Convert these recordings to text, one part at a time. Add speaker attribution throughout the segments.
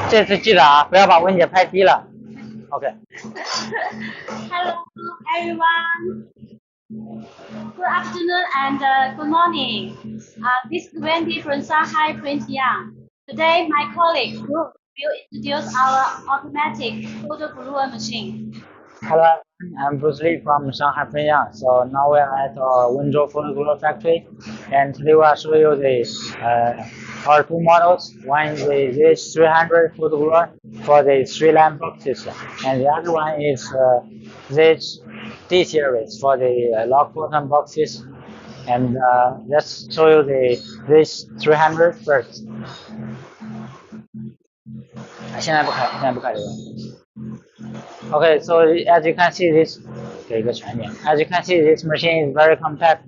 Speaker 1: 这次记得啊，不要把文姐拍低了。OK。
Speaker 2: Hello everyone. Good afternoon and good morning. This is Wendy from Shanghai Printyoung. Today, my colleague will introduce our automatic photo brewer machine.
Speaker 1: Hello, I'm Bruce Lee from Shanghai Printyoung. So now we're at our Wenzhou Folder factory, and today we'll show you our two models. One is the ZH300 photo brewer for the 3-line boxes, and the other one is ZH series for the log bottom boxes. And let's show you the ZH300 first. 现在不开这个。Okay, so as you can see, this machine is very compact.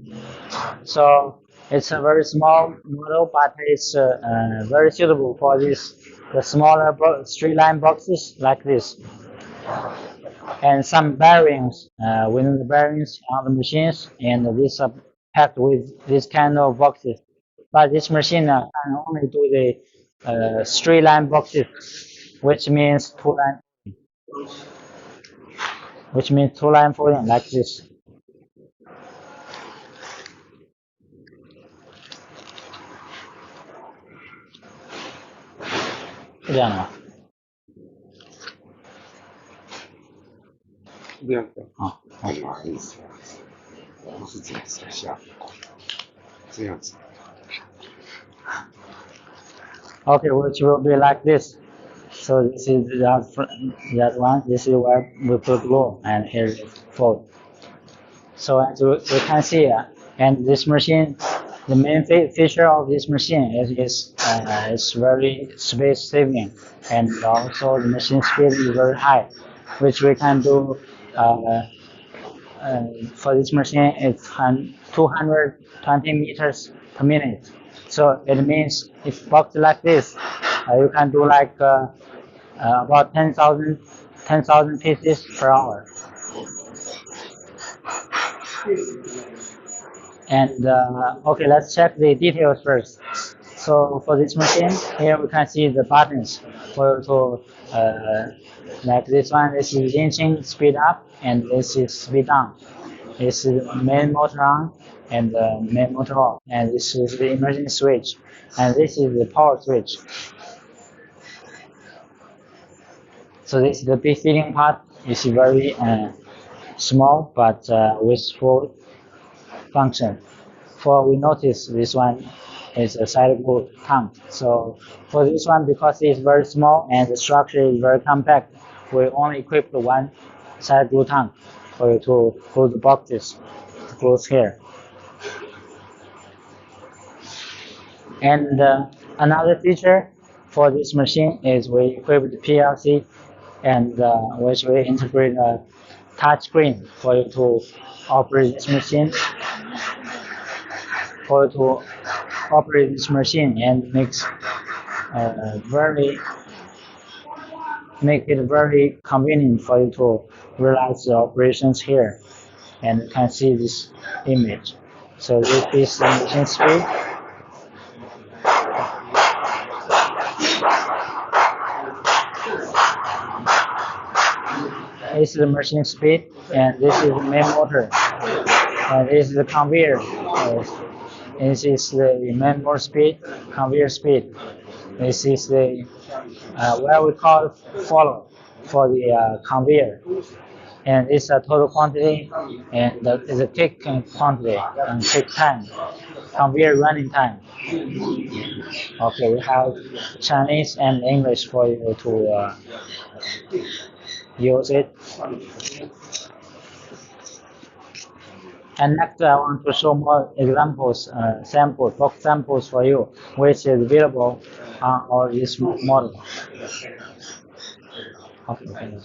Speaker 1: So it's a very small model, but it's very suitable for the smaller 3-line boxes like this. And some bearings within the bearings on the machines, and these are packed with this kind of boxes. But this machine can only do the 3-line boxes, which means 2-line. Which means 2-line folding like this. This Okay, which will be like this. So this is that one. This is where we put glue, and here is fold. So as you can see, and this machine, the main feature of this machine is very space saving, and also the machine speed is very high, which we can do. For this machine, it's 220 meters per minute. So it means if boxed like this, you can do like about 10,000 pieces per hour. And okay, let's check the details first. So for this machine, here we can see the buttons for to like this one. This is engine speed up, and this is speed down. This is main motor on and main motor off, and this is the emergency switch, and this is the power switch. So this is the big feeding part. It's very small, but with full function. We notice this one is a side glue tank. So for this one, because it's very small and the structure is very compact, we only equip the one side glue tank for you to glue the boxes to close here. And another feature for this machine is we equip the PLC, and which we integrate a touch screen for you to operate this machine. And make it very convenient for you to realize the operations here, and you can see this image. So this is the machine speed. This is the machine speed, and this is the main motor, and this is the conveyor. This is the main motor speed, conveyor speed. This is the what we call Folde for the conveyor, and it's a total quantity, and it's a kick quantity and kick time, conveyor running time. Okay, we have Chinese and English for you to use it. And next, I want to show more examples, box samples for you, which is available on this model. Okay.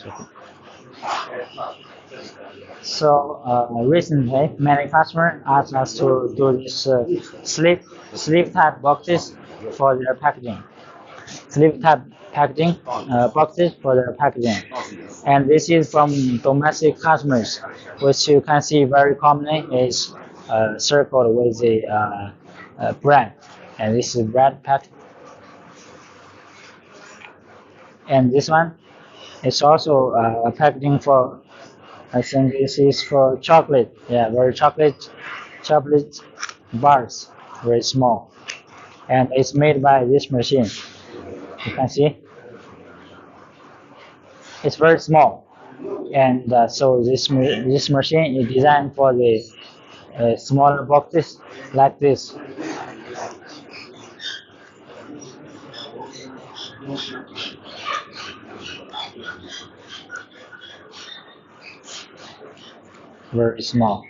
Speaker 1: So recently, many customers asked us to do this sleeve type boxes for their packaging. Sleeve type packaging boxes for their packaging, and this is from domestic customers, which you can see very commonly is circled with the bread, and this is bread pack. And this one is also a packaging for, I think this is for chocolate. Yeah, very chocolate bars, very small. And it's made by this machine. You can see it's very small. And so this machine is designed for the smaller boxes like this. Very small.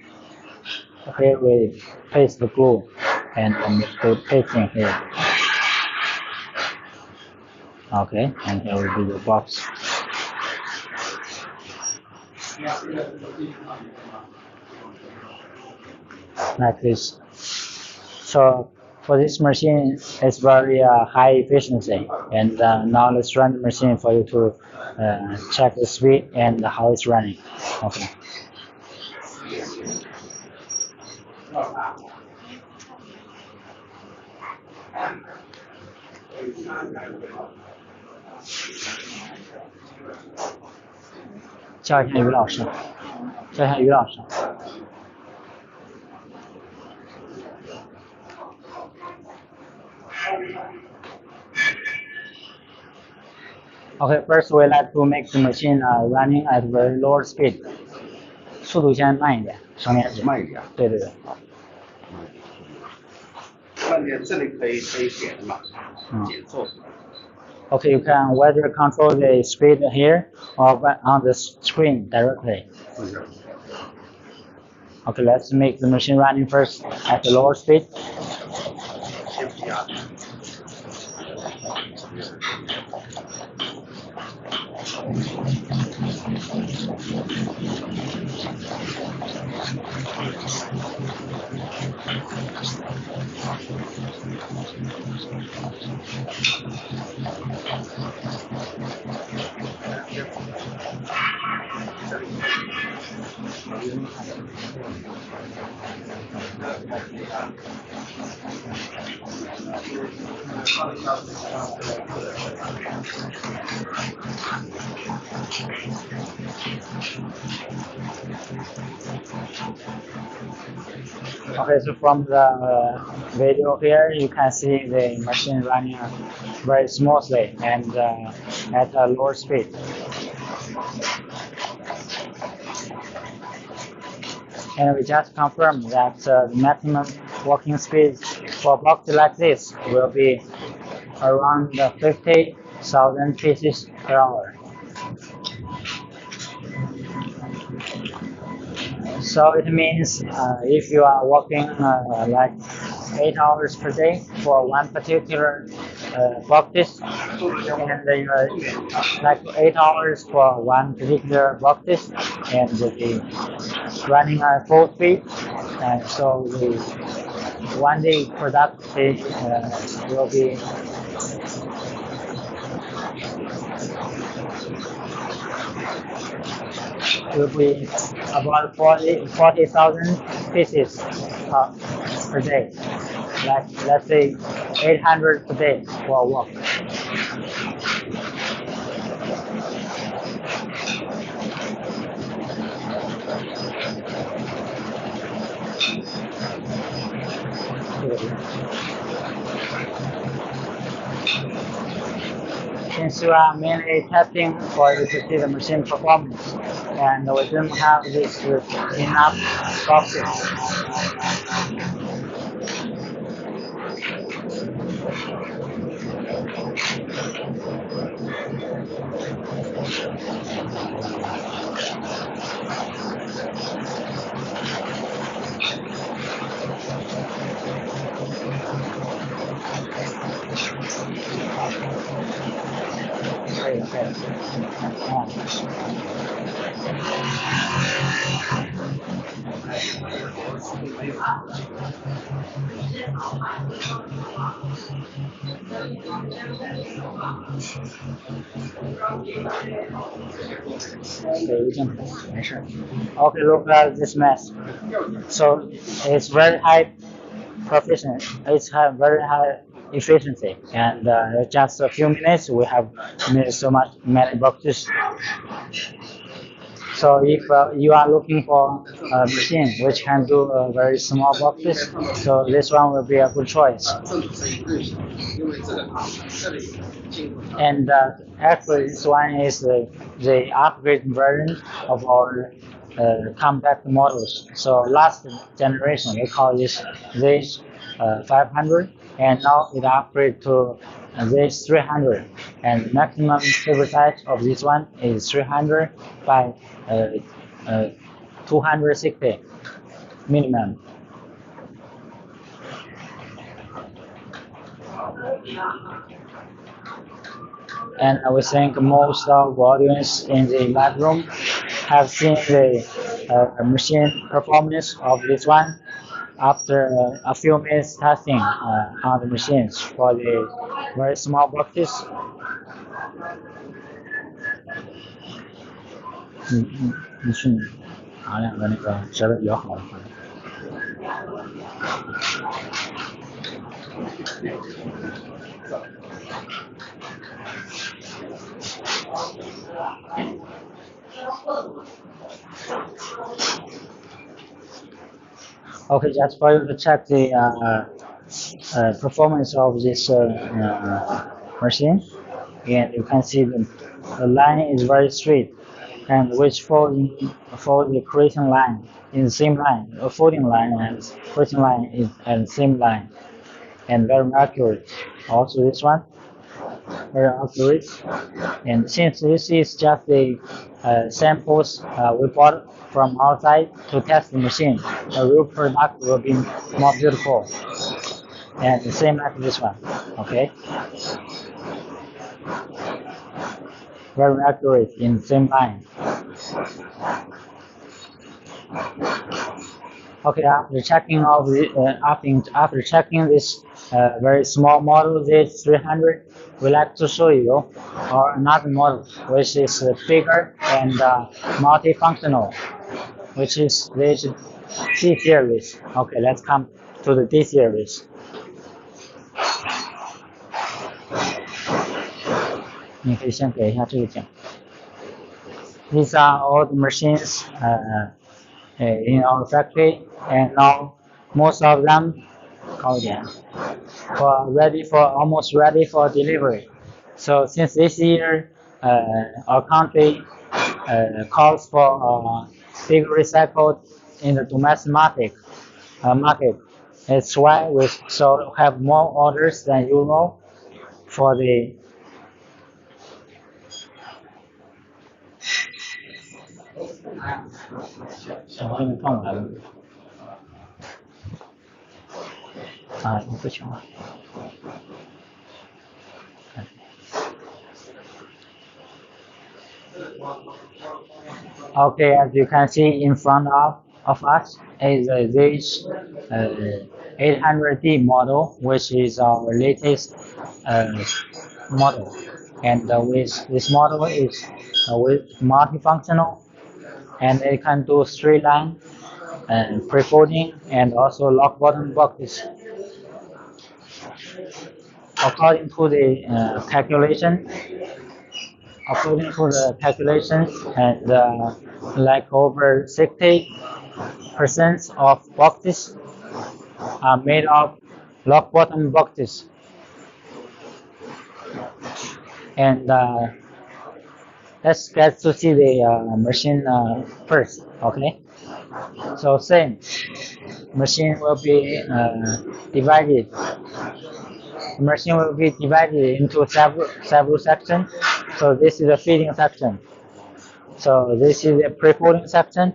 Speaker 1: Here we paste the glue and make the pasting here. Okay, and here will be the box. Like this. So for this machine, it's very high efficiency. And now let's run the machine for you to check the speed and how it's running. Okay.叫一下于老师，叫一下于老师。Okay, first we like to make the machine running at very low speed. 速度先慢一点，省点纸。
Speaker 3: 慢一点。
Speaker 1: 对对对。
Speaker 3: 慢点，这里可以点的嘛，减速。
Speaker 1: Okay, you can whether control the speed here or on the screen directly. Okay, let's make the machine running first at the lower speed. Okay, so from the video here, you can see the machine running very smoothly and at a lower speed. And we just confirmed that the maximum working speed for a box like this will be around 50,000 pieces per hour. So it means if you are working like 8 hours per day for one particular box, and you are like 8 hours for one particular box, and the running at full speed, and so the one day productivity will be about 40,000 pieces per day. Like let's say 800 per day for a walk. Since you are mainly testing for you to see the machine performance, and we didn't have this enough boxes. Okay. Okay, look at this mess. So it's very high proficient. It's very high efficiency. And just a few minutes, we have made many boxes. So if you are looking for a machine which can do very small boxes, so this one will be a good choice. And actually, this one is the upgrade version of our compact models. So last generation, we call this ZH500, and now it upgrade to ZH300. And maximum table size of this one is 300 by 260 minimum. And we think most of audience in the lab room have seen the machine performance of this one after a few minutes testing on the machines for the very small boxes. Okay, just for you to check the performance of this machine, and you can see the line is very straight, and which for the creating line in the same line, a folding line and creating line is at the same line, and very accurate. Also this one, very accurate. And since this is just the samples we bought from outside to test the machine, the real product will be more beautiful. And the same like this one, okay? Very accurate in the same line. Okay, after checking of the after checking this very small model, this 300, we like to show you another model which is bigger and multifunctional, which is this D series. Okay, let's come to the D series. These are all the machines in our factory, and now most of them almost ready for delivery. So since this year our country calls for big recycled in the domestic market, that's why we have more orders than usual for the Okay, as you can see in front of us is this 800D model, which is our latest model. And with this model is with multifunctional, and it can do straight line and pre-folding and also lock bottom boxes. According to the calculations, and like over 60% of boxes are made of lock bottom boxes. And let's get to see the machine first, okay? So same, machine will be divided. The machine will be divided into several sections. So this is the feeding section. So this is the pre-folding section,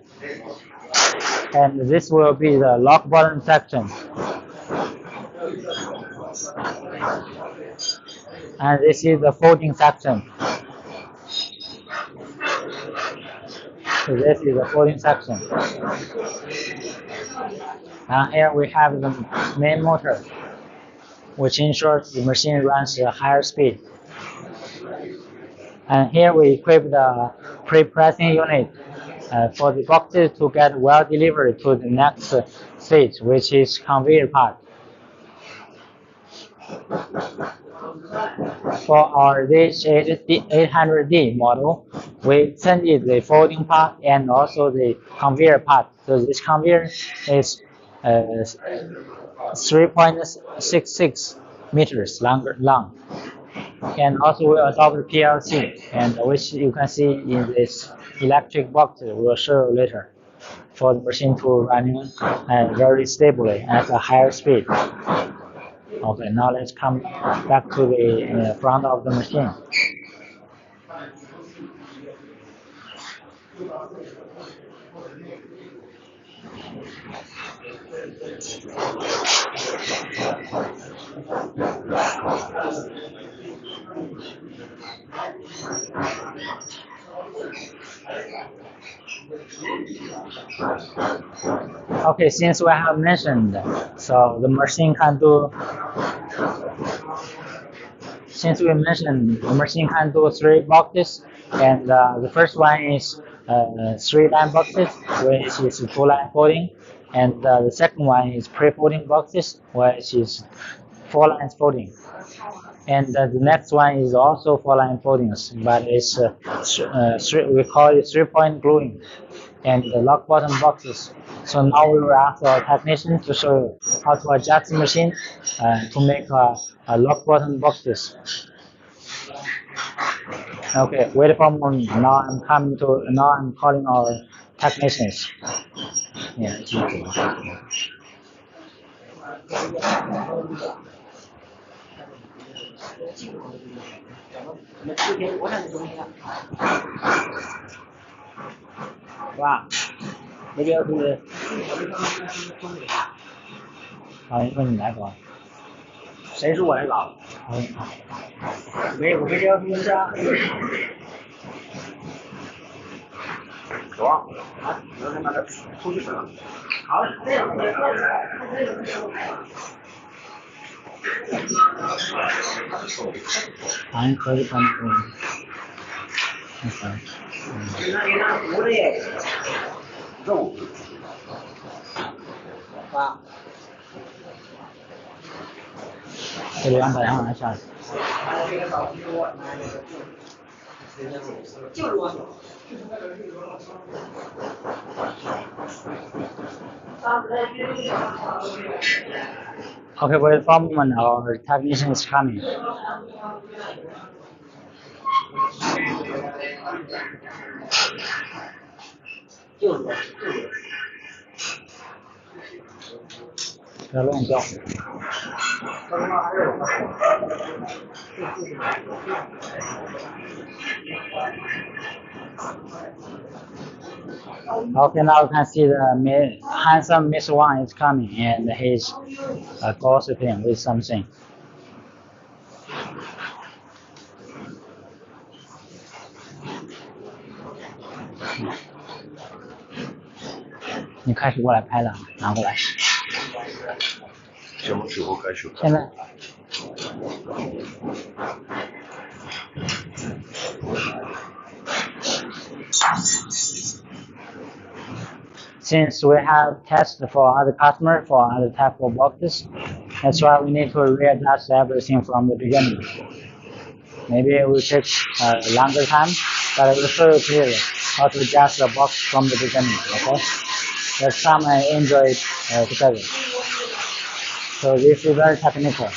Speaker 1: and this will be the lock bottom section. And this is the folding section. So this is the folding section. And here we have the main motor, which ensures the machine runs at a higher speed. And here we equip the pre-pressing unit for the boxes to get well delivered to the next stage, which is conveyor part. For our ZH800D model, we extended the folding part and also the conveyor part. So this conveyor is 3.66 meters long. And also we adopt PLC, and which you can see in this electric box we'll show you later, for the machine to running very stably at a higher speed. Okay, now let's come back to the front of the machine. Okay, since we have mentioned, so the machine can do, since we mentioned the machine can do 3 boxes, and the first one is 3-line boxes, which is 2-line folding, and the second one is pre-folding boxes, which is 4-line folding. And the next one is also 4-line foldings, but it's we call it 3-point gluing and the lock button boxes. So now we will ask our technician to show you how to adjust the machine to make a lock button boxes. Okay, wait for a moment. Now I'm calling our technicians. Yeah.哇，那边是，啊，一会你来搞，谁说我来搞？我没这个是啊。走啊，你要他妈的出去了。好，这样。还可以帮助。那湖里肉啊，这里安排上来下去。就是我。Okay, wait for a moment. Our technician is coming. Bye乱叫。Okay, now you can see the handsome Miss Wang is coming, and he's gossiping with something. 你开始过来拍了，拿过来。
Speaker 3: 什么时候开始？
Speaker 1: 现在。Since we have tested for other customer for other type of boxes, that's why we need to readjust everything from the beginning. Maybe it will take a longer time, but I will show you clearly how to adjust the box from the beginning. Okay, let's come and enjoy it together. So this is very technical.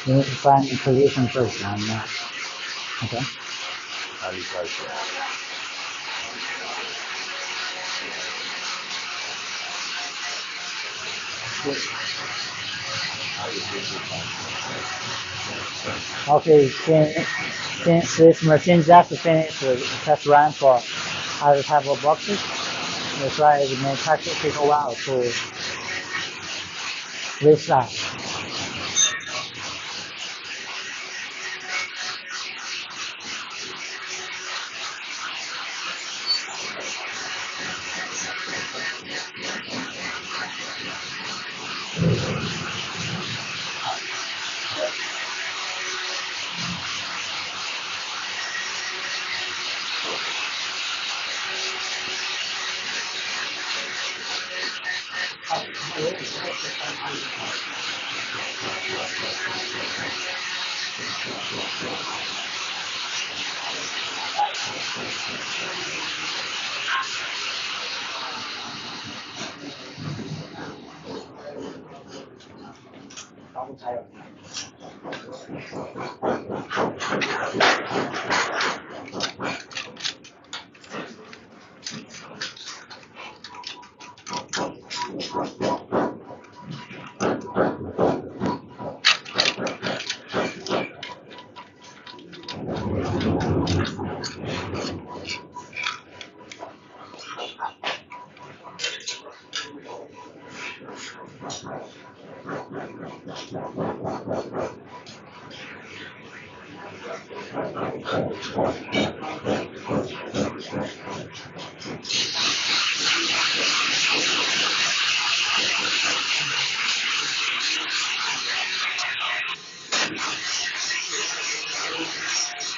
Speaker 1: You need to find the position first, and okay. Okay, since this machine just finished the test run for other type of boxes, that's why it may take a while Which side?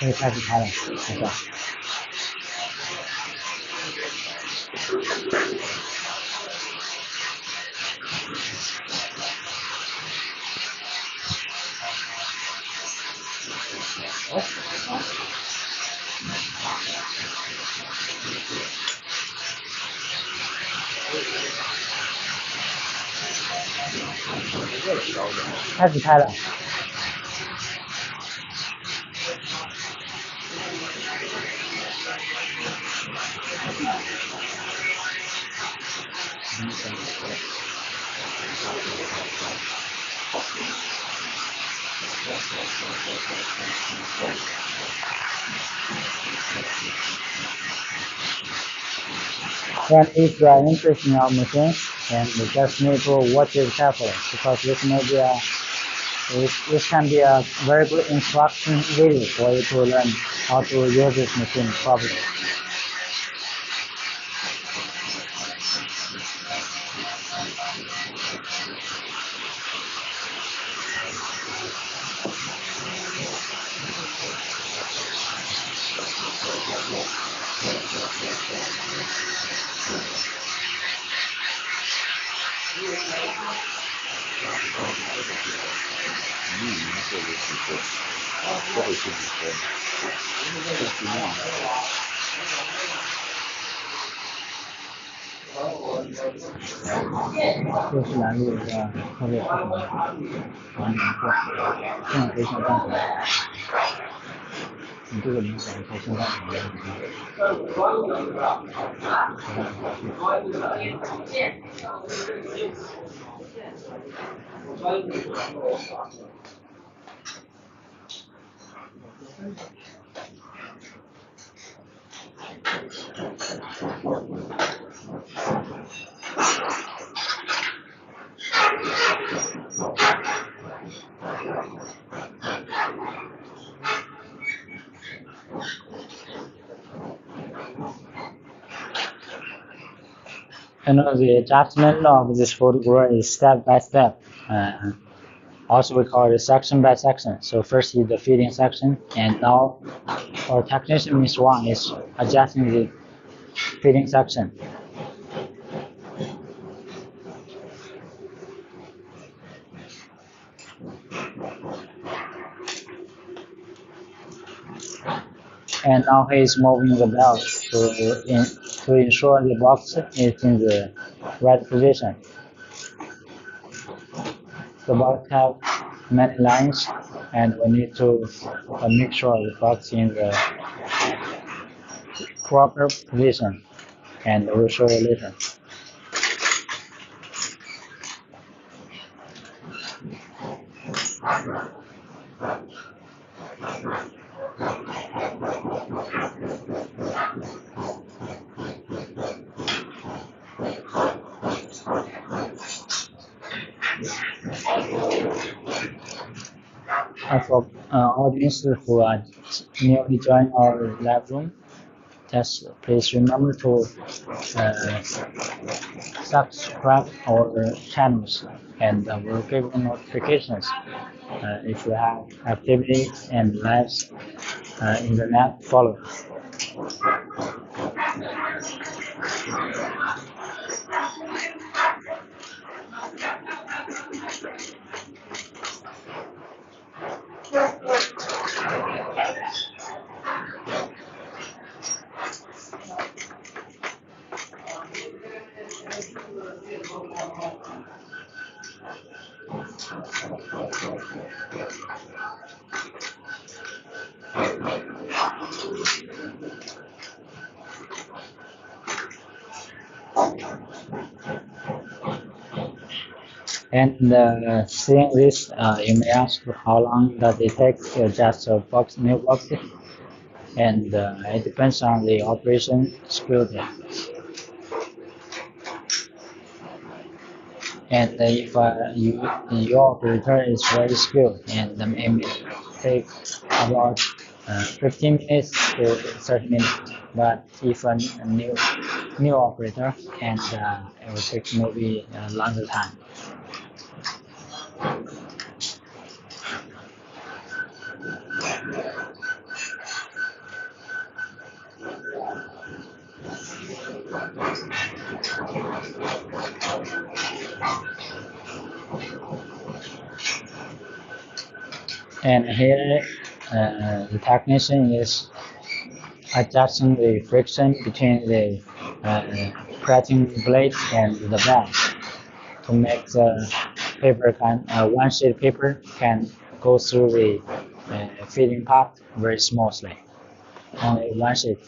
Speaker 1: 可以开始拍了，好的。开始拍了。And if you are interested in our machine, and you just need to watch it carefully, because this can be a very good instruction video for you to learn how to use this machine properly.这是来自一个特别不同的网点过，这样可以像刚才你这个明显可以像刚才一样。The adjustment of this photograph is step by step. Also, we call it section by section. So first is the feeding section, and now our technician Miss Wang is adjusting the feeding section. And now he is moving the belt to ensure the box is in the right position. The box has many lines, and we need to make sure the box is in the proper position, and we'll show you later. for audience who are newly joining our live room, just please remember to subscribe our channels and we'll give you notifications if we have activities and lives in the next follow. And seeing this, you may ask how long does it take to adjust a new box, and it depends on the operation speed. And if your operator is very skilled, and it may take about 15 minutes to 30 minutes. But if a new operator, and it will take maybe a longer time. And here, the technician is adjusting the friction between the pressing blade and the bed to make the paper one sheet paper can go through the feeding part very smoothly. Only one sheet,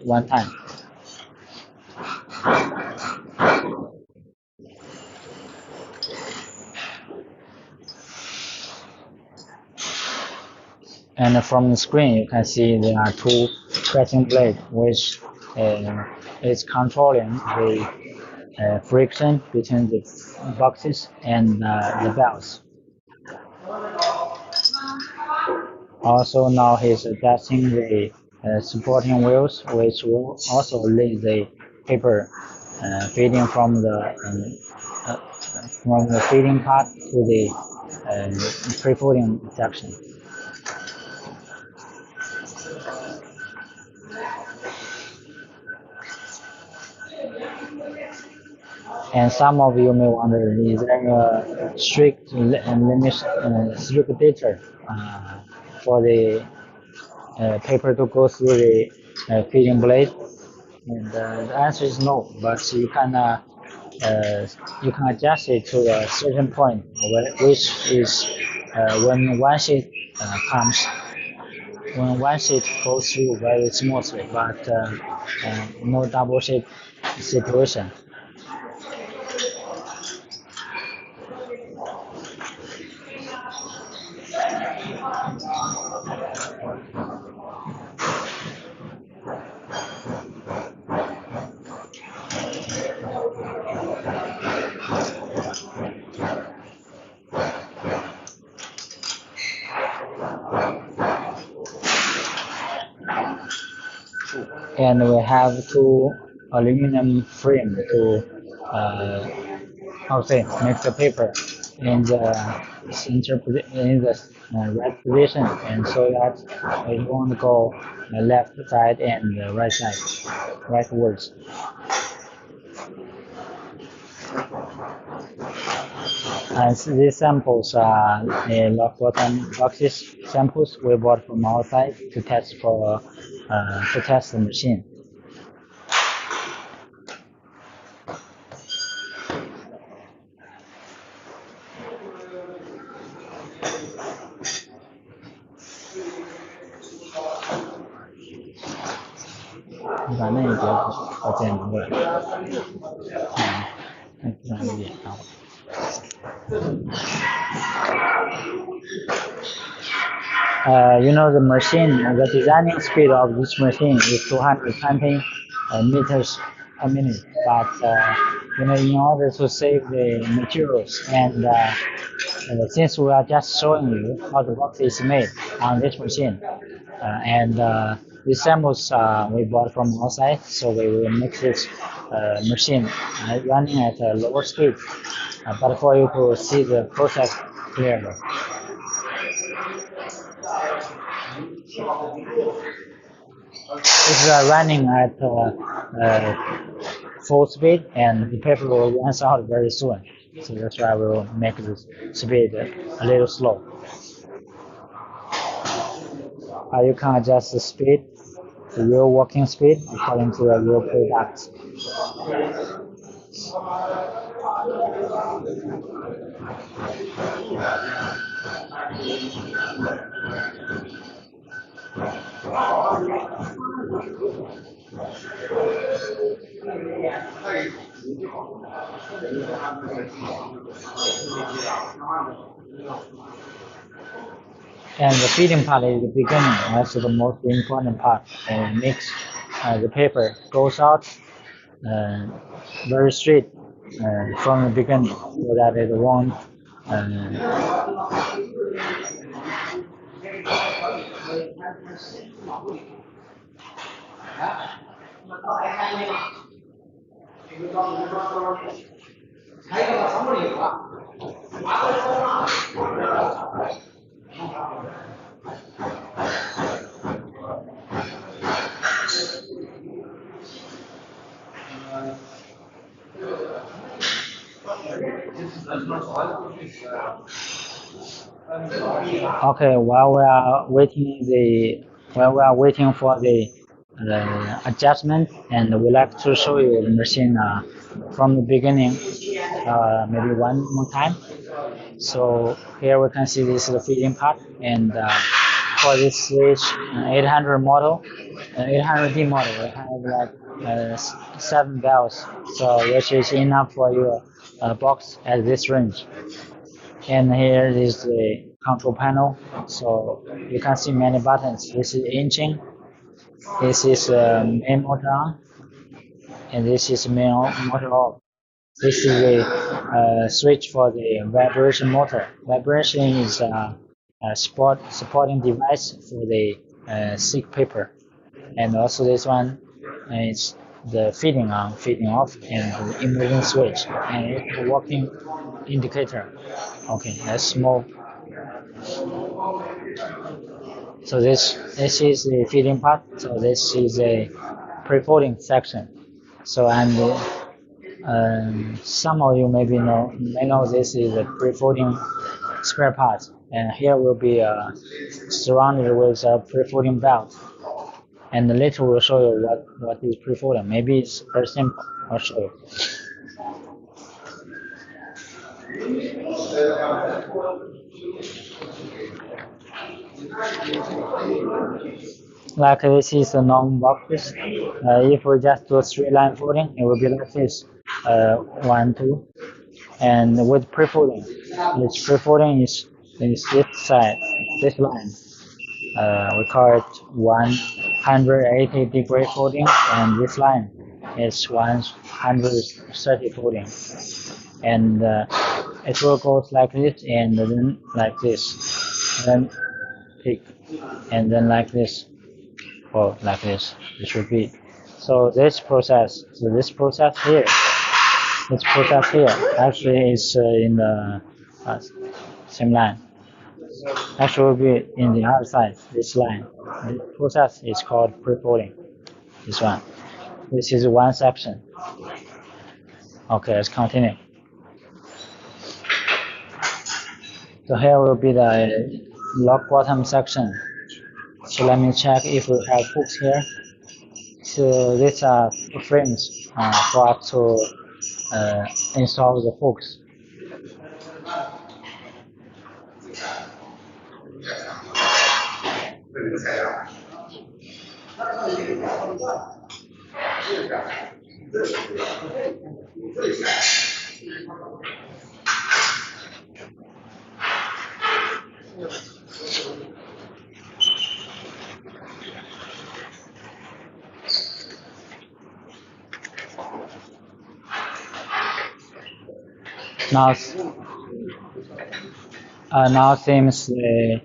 Speaker 1: one time. And from the screen, you can see there are two pressing blades, which is controlling the friction between the boxes and the belts. Also, now he's adjusting the supporting wheels, which will also lead the paper feeding from the feeding part to the pre-folding section. And some of you may wonder, is there a strict data for the paper to go through the feeding blade? And the answer is no, but you can adjust it to a certain point, which is when one sheet goes through very smoothly, but no double sheet situation. And we have two aluminum frame to make the paper in the center in the right position, and so that it won't go left side and right side, rightwards. And these samples are lock bottom boxes samples we bought from outside to test the machine. You know, the designing speed of this machine is 220 meters per minute. But in order to save the materials and Since we are just showing you how the box is made on this machine, and these samples we bought from outside, so we will make this machine running at a lower speed, but for you to see the process clearly. It's running at full speed, and the paper will run out very soon. So that's why we will make this speed a little slow. You can adjust the speed, the real working speed, according to the real product. And the feeding part is the beginning, also the most important part. And makes the paper goes out very straight from the beginning, so that it won't. Okay, while we are waiting for the adjustment, and we like to show you the machine from the beginning, maybe one more time. So here we can see this is the feeding part, and for this switch 800 model, 800D model, we have like 7 bells, so which is enough for your box at this range. And here is the control panel, so you can see many buttons. This is engine, this is main motor on, and this is main motor off. This is the switch for the vibration motor. Vibration is a supporting device for the thick paper, and also this one is the feeding on, feeding off, and the emergency switch, and it's a working indicator. Okay, that's small. So this is the feeding part. So this is a pre-folding section. So some of you may know this is a pre-folding spare part, and here will be surrounded with a pre-folding belt. And later we'll show you what is pre-folding. Maybe it's very simple. I'll show you. Like this is a normal boxes. If we just do a straight line folding, it will be like this, 1, 2, and with pre-folding, this pre-folding is this side, this line. We call it 180-degree folding, and this line is 130 folding, and it will go like this, and then like this, and then pick, and then like this, or like this. It should be. So this process here, actually is in the same line. Actually will be in the other side, this line. This process is called pre-folding. This one. This is one section. Okay, let's continue. So here will be the lock bottom section. So let me check if we have hooks here. So these are frames for us to install the hooks. Now seems the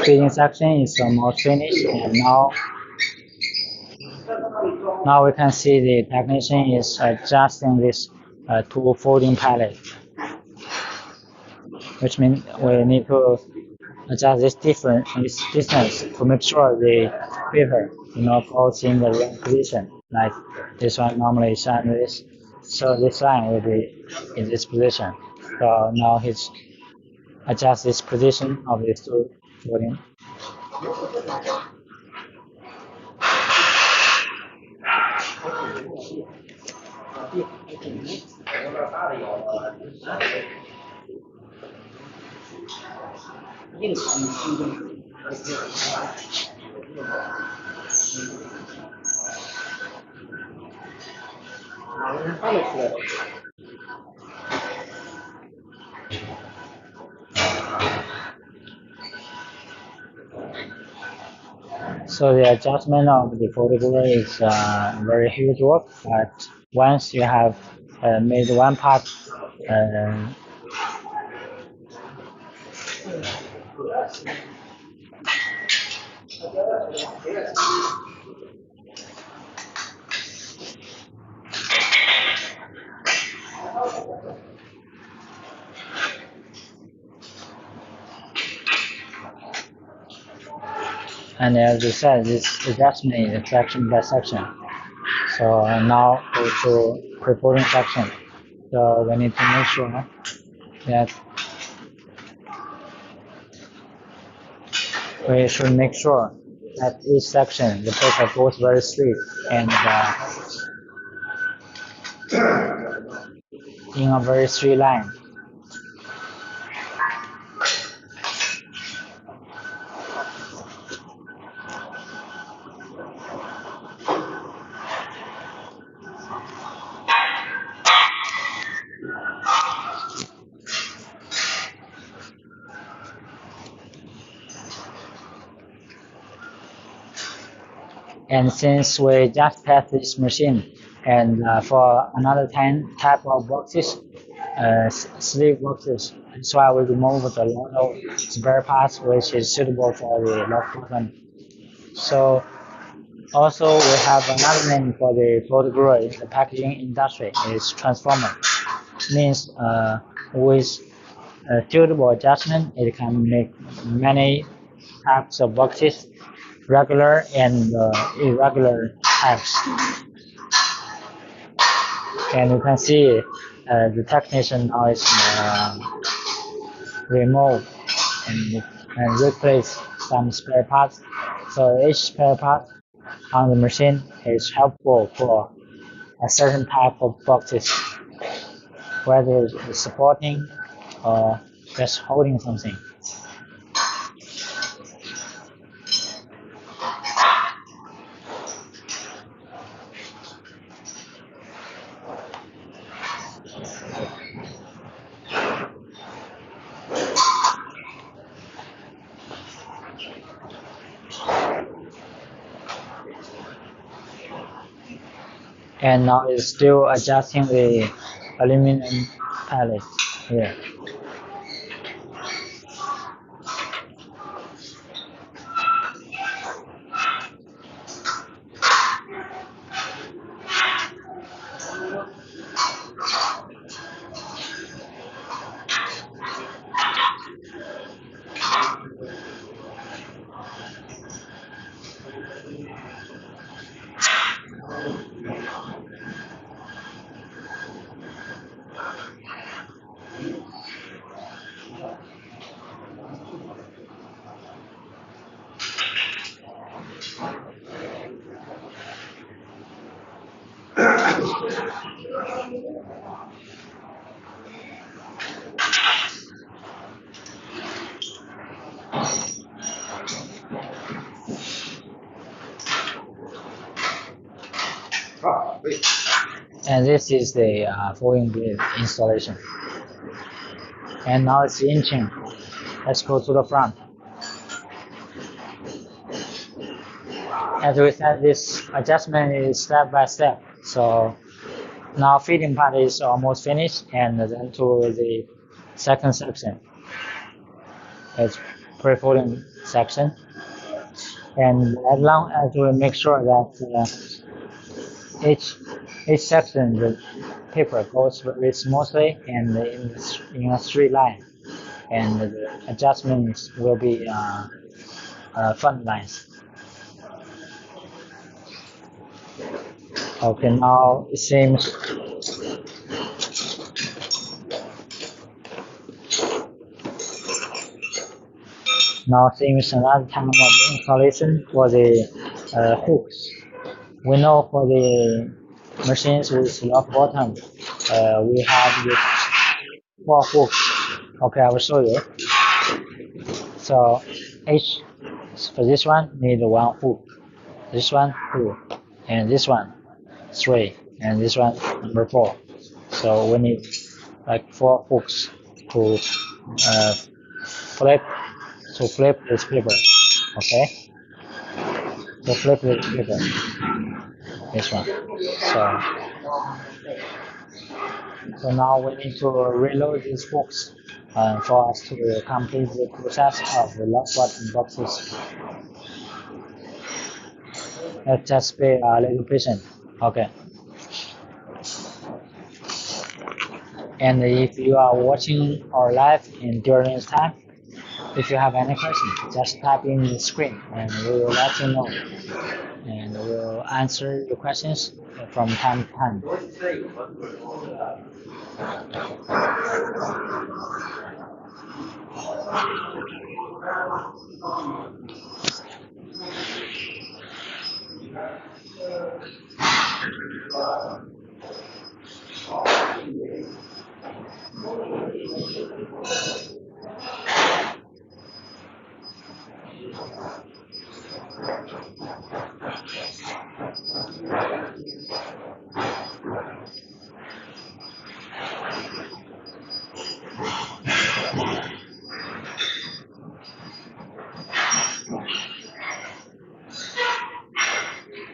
Speaker 1: feeding section is almost finished, and now we can see the technician is adjusting this to folding pallet, which means we need to adjust this distance to make sure the paper falls in the right position. Like this one normally is on this, so this line will be in this position. So now he's adjust this position of these two folding. So the adjustment of the photograph is very huge work, but once you have made one part and as you said, this adjustment is section by section. So now go to reporting section. So we need to make sure that we should make sure that each section the paper goes very straight and in a very straight line. And since we just passed this machine, and for another 10 type of boxes, sleeve boxes, that's why we remove a lot of spare parts which is suitable for the lock button. So also we have another name for the photograph in the packaging industry is transformer. Means with suitable adjustment, it can make many types of boxes, regular and irregular types. And you can see the technician now is remove and replace some spare parts. So each spare part on the machine is helpful for a certain type of boxes, whether it's supporting or just holding something. And now it's still adjusting the aluminum pallet here. And this is the folding blade installation. And now it's inching. Let's go to the front. As we said, this adjustment is step by step. So now feeding part is almost finished, and then to the second section. its pre-folding section. And as long as we make sure that each section the paper goes very smoothly and in a straight line, and the adjustments will be fun lines. Okay, now it seems another time of installation for the hooks. We know for the machines with lock bottom, we have the 4 hooks. Okay, I will show you. So each for this one need 1 hook, this one 2, and this one 3, and this one number 4. So we need like 4 hooks to flip this paper. Okay, to flip this paper. This one. So now we need to reload these hooks for us to complete the process of the lock button boxes. Let's just be a little patient. Okay. And if you are watching our live and during this time, if you have any questions, just type in the screen and we will let you know. And we'll answer your questions from time to time.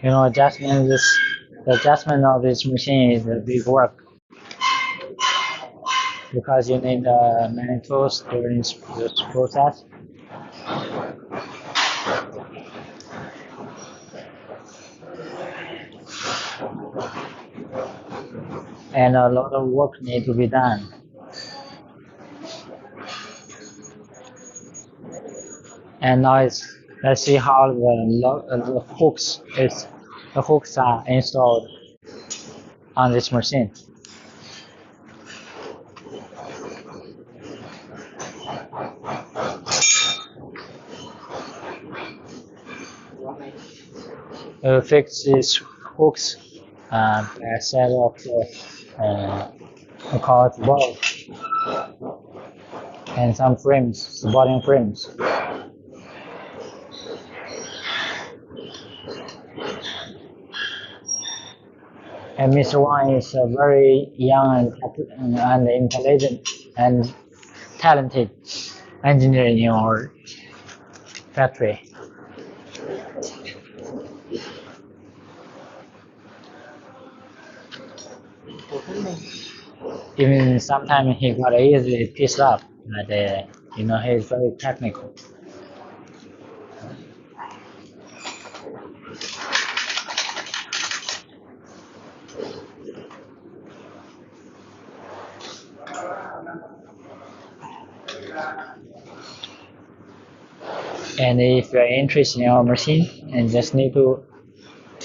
Speaker 1: You know, the adjustment of this machine is a big work because you need many tools during this process. And a lot of work needs to be done. And now let's see how the hooks are installed on this machine. We'll fix these hooks by a set of we call it bolts and some frames, supporting frames. And Mr. Wang is a very young and intelligent and talented engineer in our factory. Even sometimes he got easily pissed off, but you know, he's very technical. And if you're interested in our machine, and just need to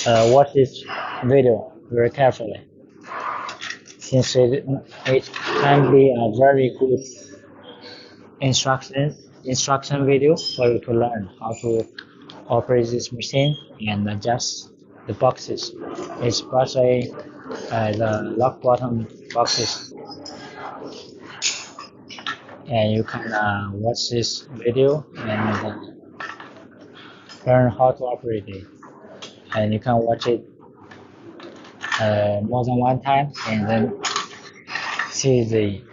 Speaker 1: watch this video very carefully, since it can be a very good instruction video for you to learn how to operate this machine and adjust the boxes, especially the lock bottom boxes. And you can watch this video and learn how to operate it. And you can watch it more than one time and then see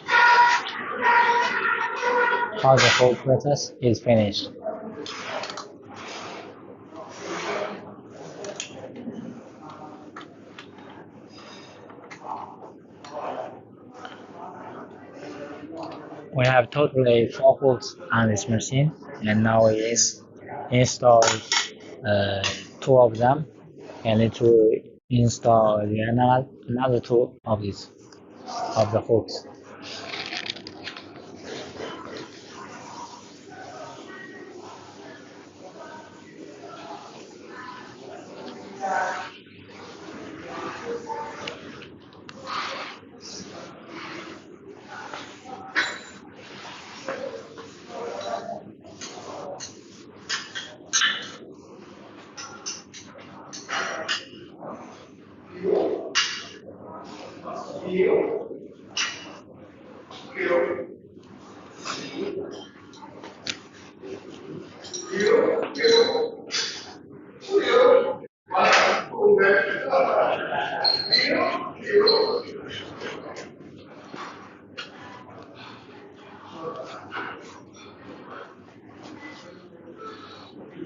Speaker 1: how the whole process is finished. We have totally 4 hooks on this machine, and now we install 2 of them, and it will install another 2 of the hooks.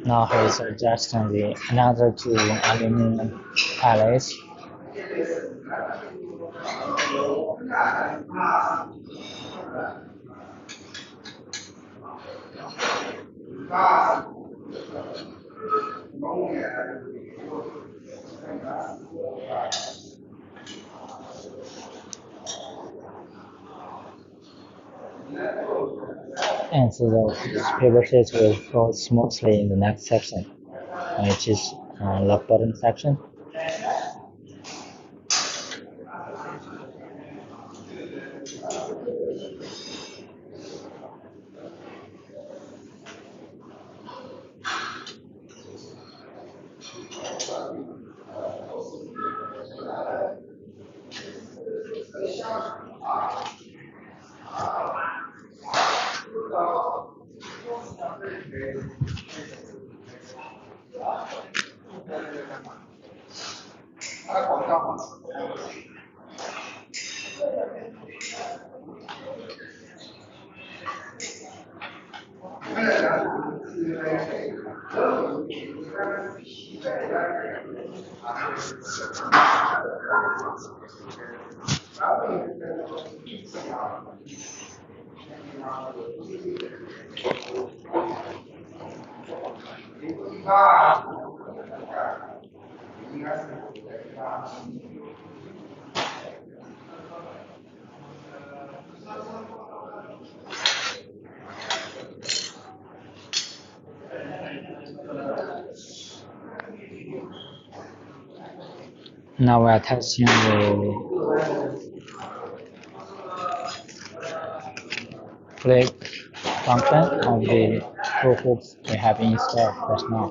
Speaker 1: Now he's adjusting another 2 aluminum pallets. And so the paper sheets will flow smoothly in the next section, which is the bottom section. Now we are testing the flip function of the 2 hooks we have installed just now.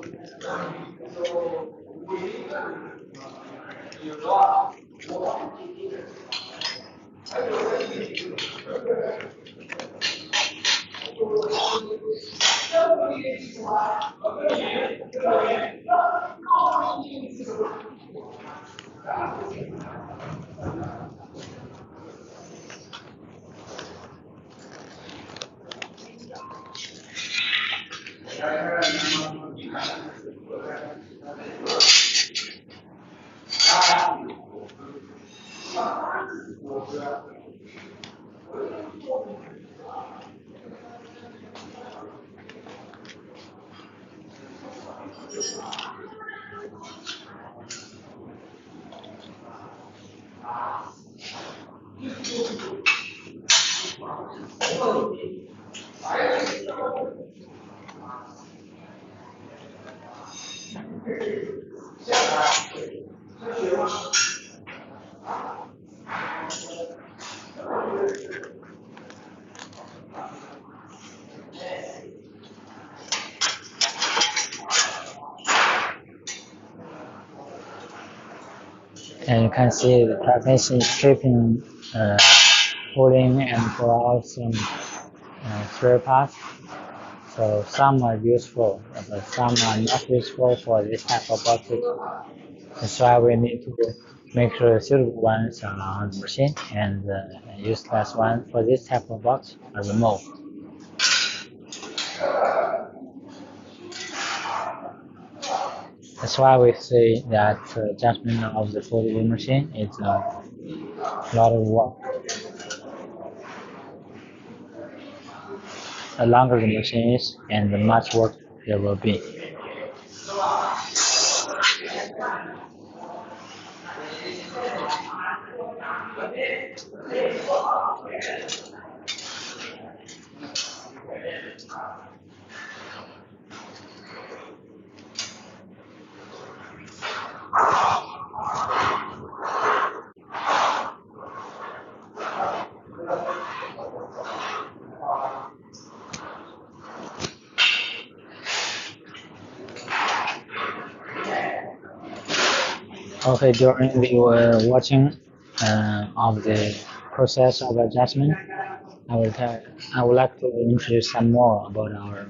Speaker 1: And you can see the technician is stripping, pulling and pull out some spare parts. So some are useful, but some are not useful for this type of boxes. That's why we need to make sure suitable ones are on the machine and useless one for this type of box are removed. That's why we say that adjustment of the Folde machine is a lot of work. the longer the machine is, and the much work there will be. Okay, during the watching of the process of adjustment, I would like to introduce some more about our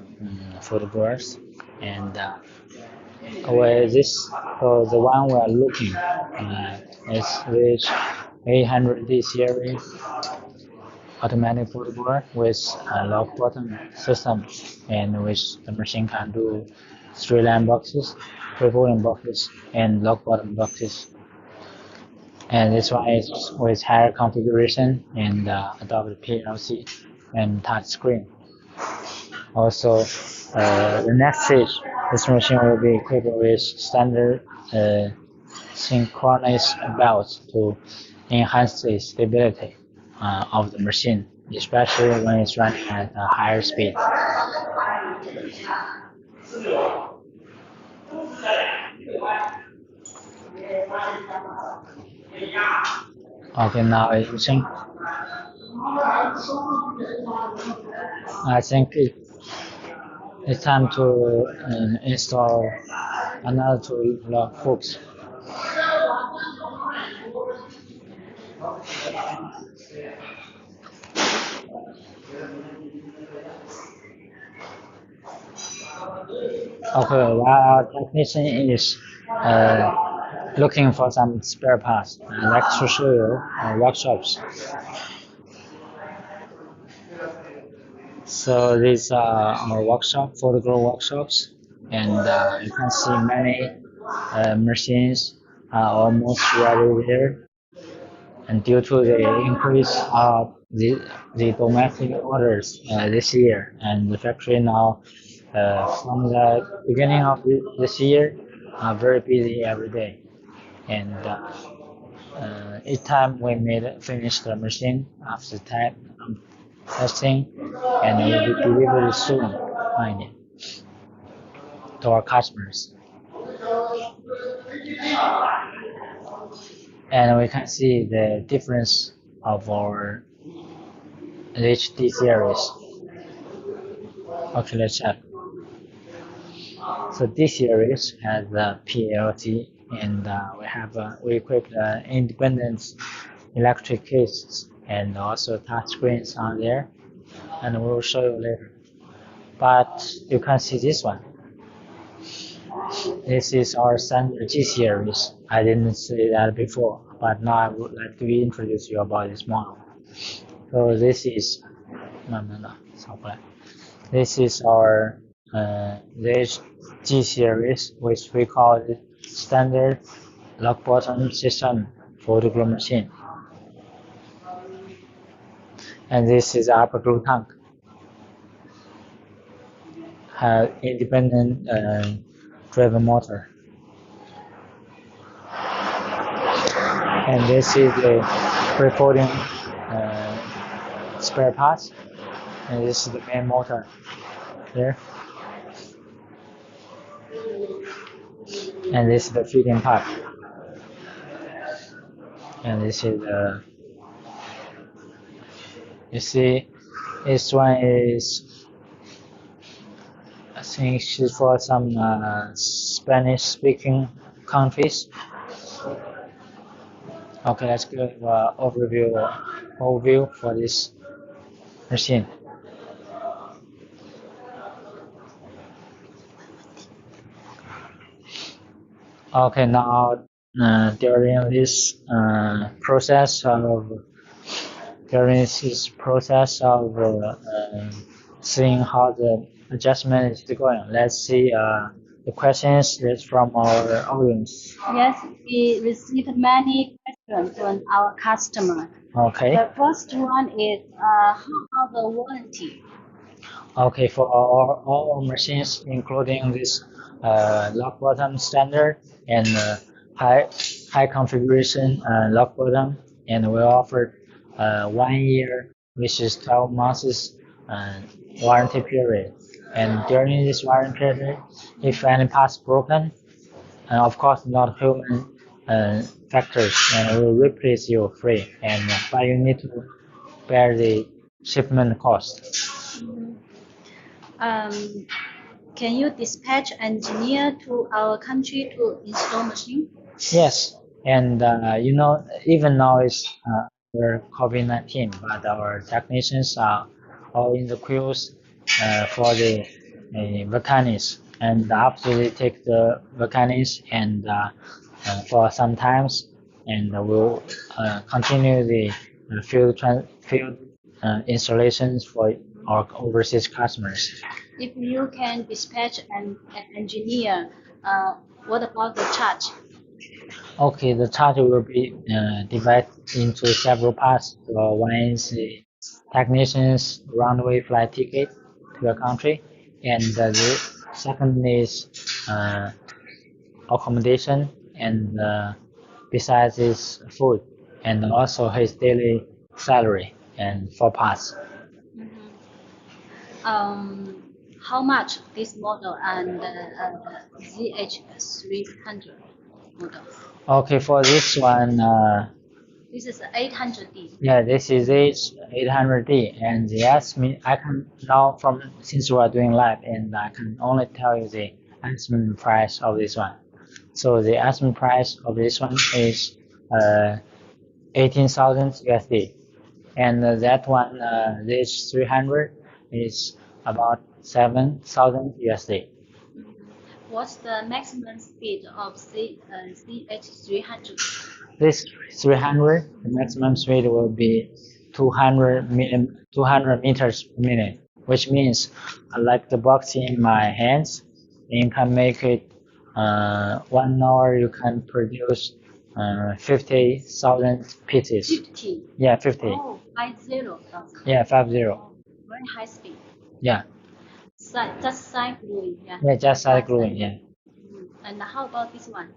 Speaker 1: photographs, and so the one we are looking is ZH300 series automatic photograph with a lock button system, and which the machine can do 3-line boxes, 3-folding boxes, and lock button boxes. And this one is with higher configuration and adopt PLC and touch screen. Also, the next stage, this machine will be equipped with standard synchronous belts to enhance the stability of the machine, especially when it's running at a higher speed. Okay, now using. I think it's time to install another tool, log hooks. Okay, while our technician is looking for some spare parts, I'd like to show you workshops. So these are our workshop, photograph workshops, and you can see many machines are almost ready there. And due to the increase of the domestic orders this year, and the factory now from the beginning of this year are very busy every day. And each time we finish the machine after testing, and it will be delivered soon finally to our customers. And we can see the difference of our HD series. Okay, let's check. So this series has the PLT, and we equipped independent electric cases and also touch screens on there, and we will show you later. But you can see this one. This is our standard G series. I didn't say that before, but now I would like to introduce you about this model. So this is This is our G series, which we call the standard lock button system photograph machine. And this is upper glue tank. Has independent driven motor. And this is the pre-folding spare parts. And this is the main motor there. And this is the feeding part. And this is the, you see, this one is, I think it's for some Spanish speaking countries. Okay, let's give an overview for this machine. Okay, now during this process of seeing how the adjustment is going, let's see the questions from our audience.
Speaker 2: Yes, we received many questions from our customer.
Speaker 1: Okay.
Speaker 2: The first one is how about the warranty?
Speaker 1: Okay, for all our machines, including this lock bottom standard and high high configuration lock bottom, and we offer 1 year, which is 12 months uh, warranty period. And during this warranty period, if any parts broken, of course not human factors, and we will replace you free. And but you need to bear the shipment cost.
Speaker 2: Um, can you dispatch engineer to our country to install machine?
Speaker 1: Yes, and even now it's under COVID-19, but our technicians are all in the queues for the vacancies, and after they take the vacancies and for some times, and we'll continue the field installations for our overseas customers.
Speaker 2: If you can dispatch an engineer, what about the charge?
Speaker 1: Okay, the charge will be divided into several parts. One is the technician's runway flight ticket to your country, and the second is uh, accommodation, and besides his food, and also his daily salary, and 4 parts.
Speaker 2: How much this model and ZH300 model?
Speaker 1: Okay, for this one,
Speaker 2: This is 800D.
Speaker 1: yeah, this is H800D, and they asked me, I can now since we are doing live, and I can only tell you the estimate price of this one. So the estimate price of this one is 18,000 USD, and that one, this 300 is about 7,000 USD.
Speaker 2: What's the maximum speed of ZH300?
Speaker 1: This 300, the maximum speed will be 200 meters per minute, which means like the box in my hands, you can make it 1 hour. You can produce 50,000 pieces.
Speaker 2: 50.
Speaker 1: Yeah, 50.
Speaker 2: Oh, 50,000.
Speaker 1: Yeah, 50.
Speaker 2: Very high speed.
Speaker 1: Yeah,
Speaker 2: Just side gluing, yeah.
Speaker 1: yeah, just like gluing. Yeah.
Speaker 2: And how about this one?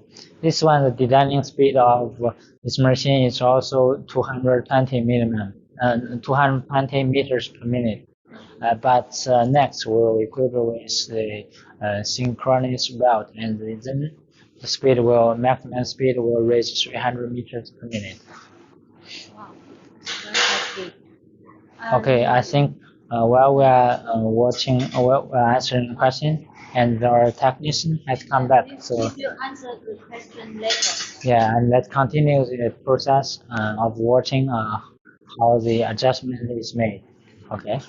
Speaker 1: This one, the designing speed of this machine is also 220 meters per minute. But next we'll equip it with the synchronous belt, and then the maximum speed will reach 300 meters per minute.
Speaker 2: Wow, very high speed.
Speaker 1: Okay, I think while we are while we are answering the question, and our technician has come back, so
Speaker 2: We will answer the question later.
Speaker 1: yeah, and let's continue the process of watching how the adjustment is made. Okay.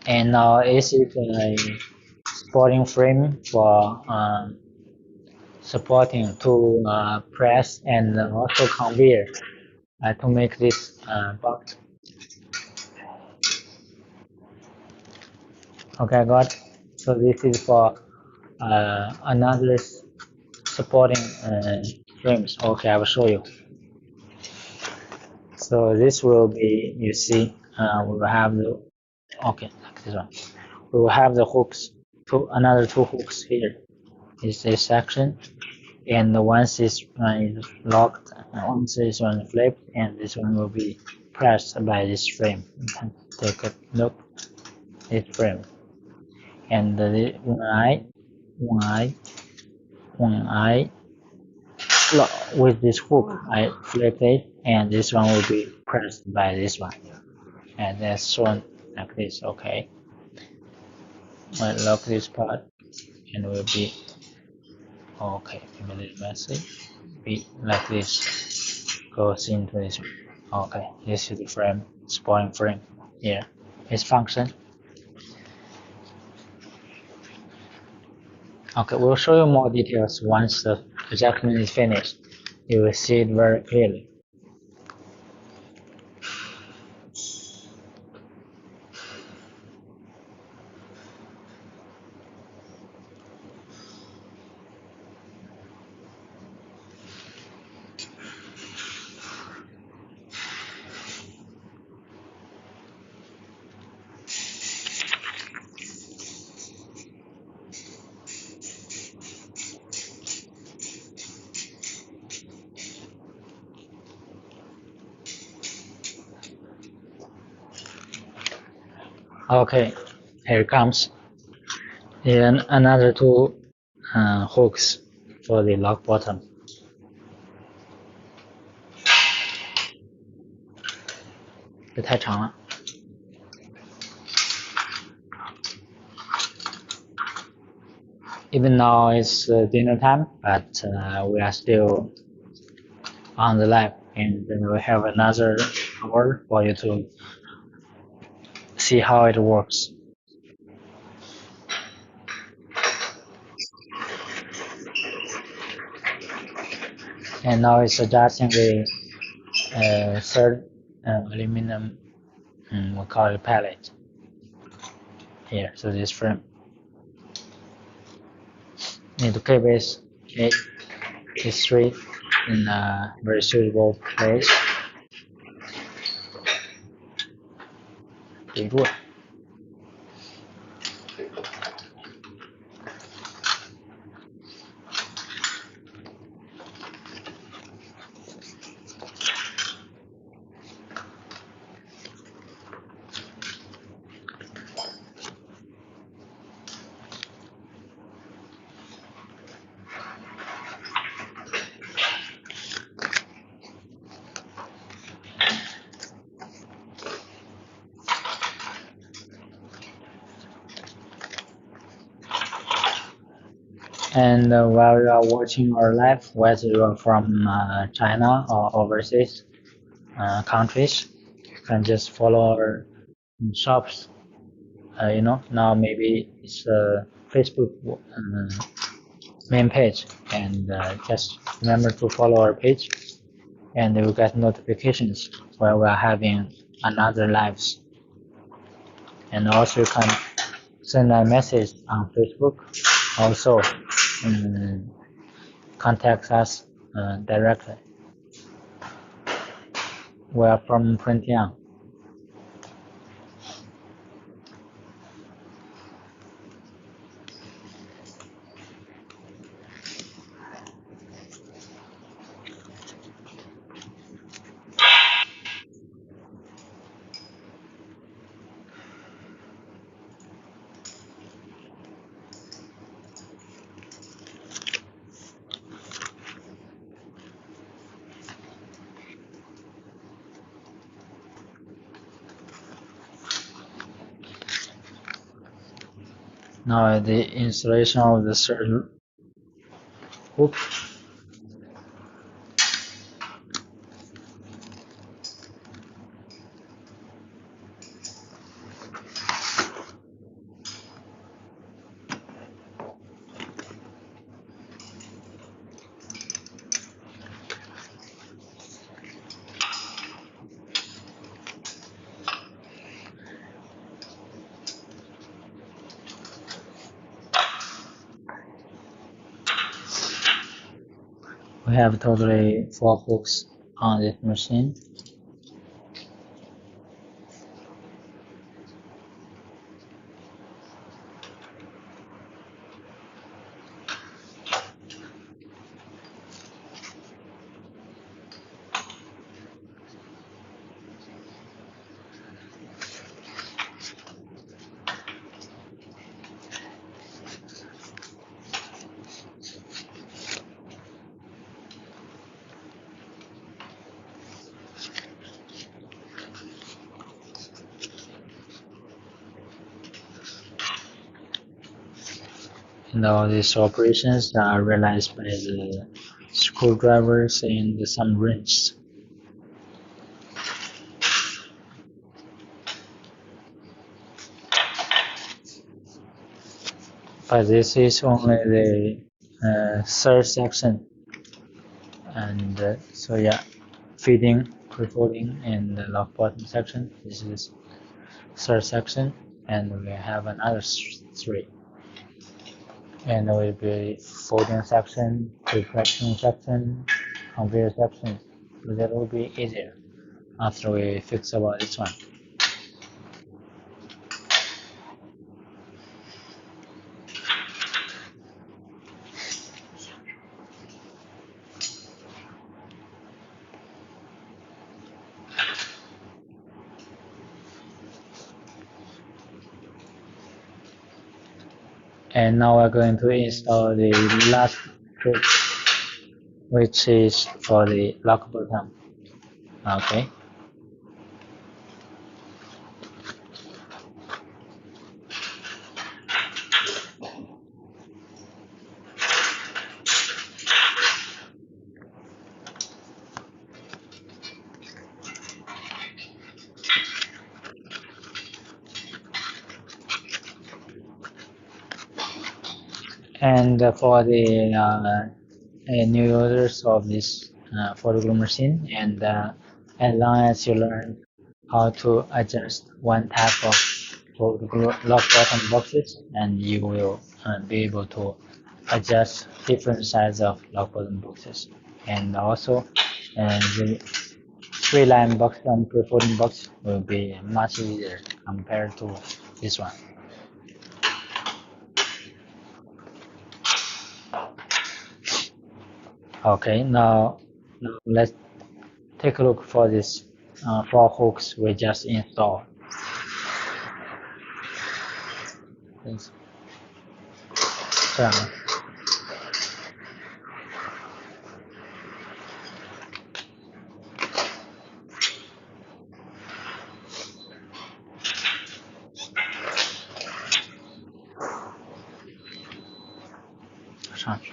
Speaker 1: And now is it a supporting frame for supporting to press and also conveyor to make this box. Okay, got. So this is for another supporting frames. Okay, I will show you. So this will be, you see, we will have the, okay, like this one. We will have the hooks, another two hooks here. Is this section, and once this one is locked, once this one is flipped, and this one will be pressed by this frame. You can take a look, this frame. And when I with this hook, I flip it, and this one will be pressed by this one, and that's shown like this. Okay, I lock this part, and it will be okay. A little messy, be like this, goes into this one. Okay, this is the frame, supporting frame. Here, its function. Okay, we'll show you more details once the adjustment is finished. You will see it very clearly. Okay, here it comes. And another two hooks for the lock bottom. This 太长了。Even now it's dinner time, but we are still on the live, and we have another hour for you to see how it works. And now it's adjusting the third aluminum, we call it pallet here, so this frame. Need to keep it straight in a very suitable place. 顶住了。And while you are watching our live, whether you are from China or overseas countries, you can just follow our shops. Now maybe it's a Facebook main page, and just remember to follow our page, and you will get notifications while we are having another lives. And also you can send a message on Facebook. Also, contact us directly. We are from Printyoung. Now the installation of the third hook. We have totally 4 hooks on this machine. And all these operations are realized by the screwdrivers and some wrenches. But this is only the third section, and so yeah, feeding, pre-folding, and the lock bottom section. This is third section, and we have another 3. And there will be folding section, reflection section, conveyor section. So that will be easier after we fix about this one. And now we're going to install the last trick, which is for the lock button. Okay. And for the new users of this Folde machine, and as long as you learn how to adjust one type of lock button boxes, and you will be able to adjust different size of lock button boxes. And also the 3-line box and pre-folding box will be much easier compared to this one. Okay, now let's take a look for this 4 hooks we just installed.这样上去。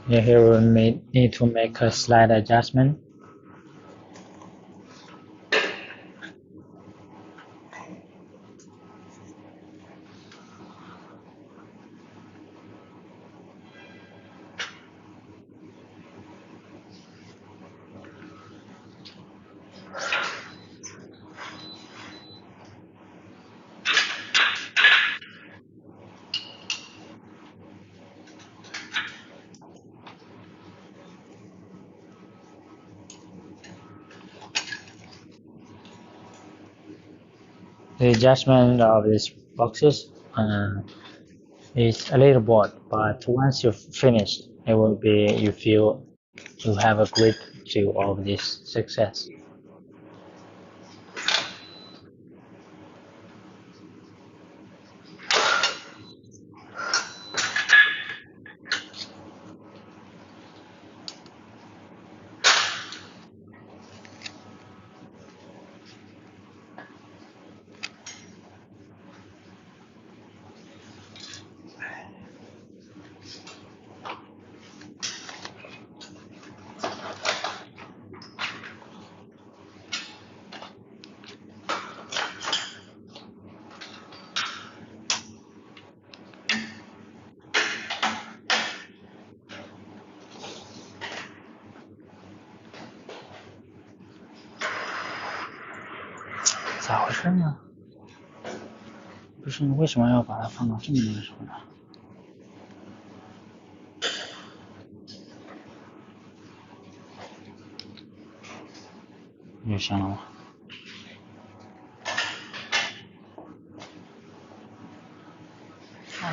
Speaker 1: Here we may need to make a slight adjustment. The adjustment of these boxes is a little bored, but once you've finished, it will be, you feel you have a great view of this success.咋回事呢？不是，你为什么要把它放到这么那个时候呢？就行了吗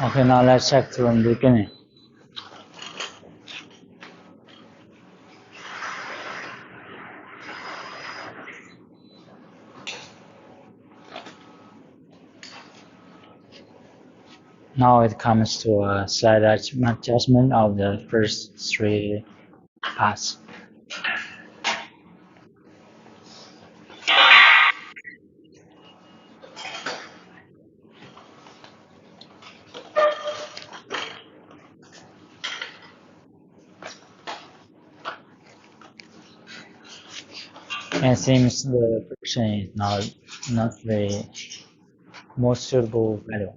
Speaker 1: ？Okay, now let's check from the beginning. Now it comes to a slight adjustment of the first 3 parts. And seems the version is not the most suitable value.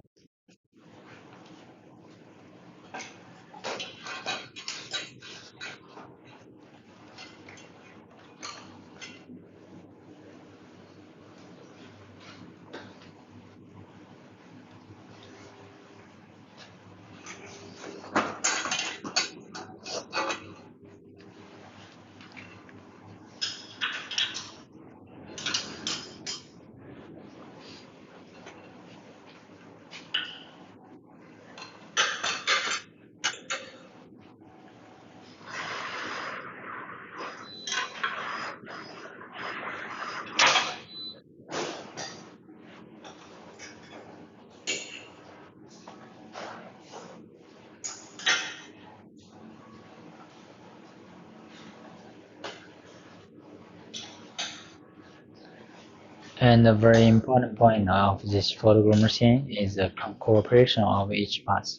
Speaker 1: And a very important point of this photograph machine is the cooperation of each part.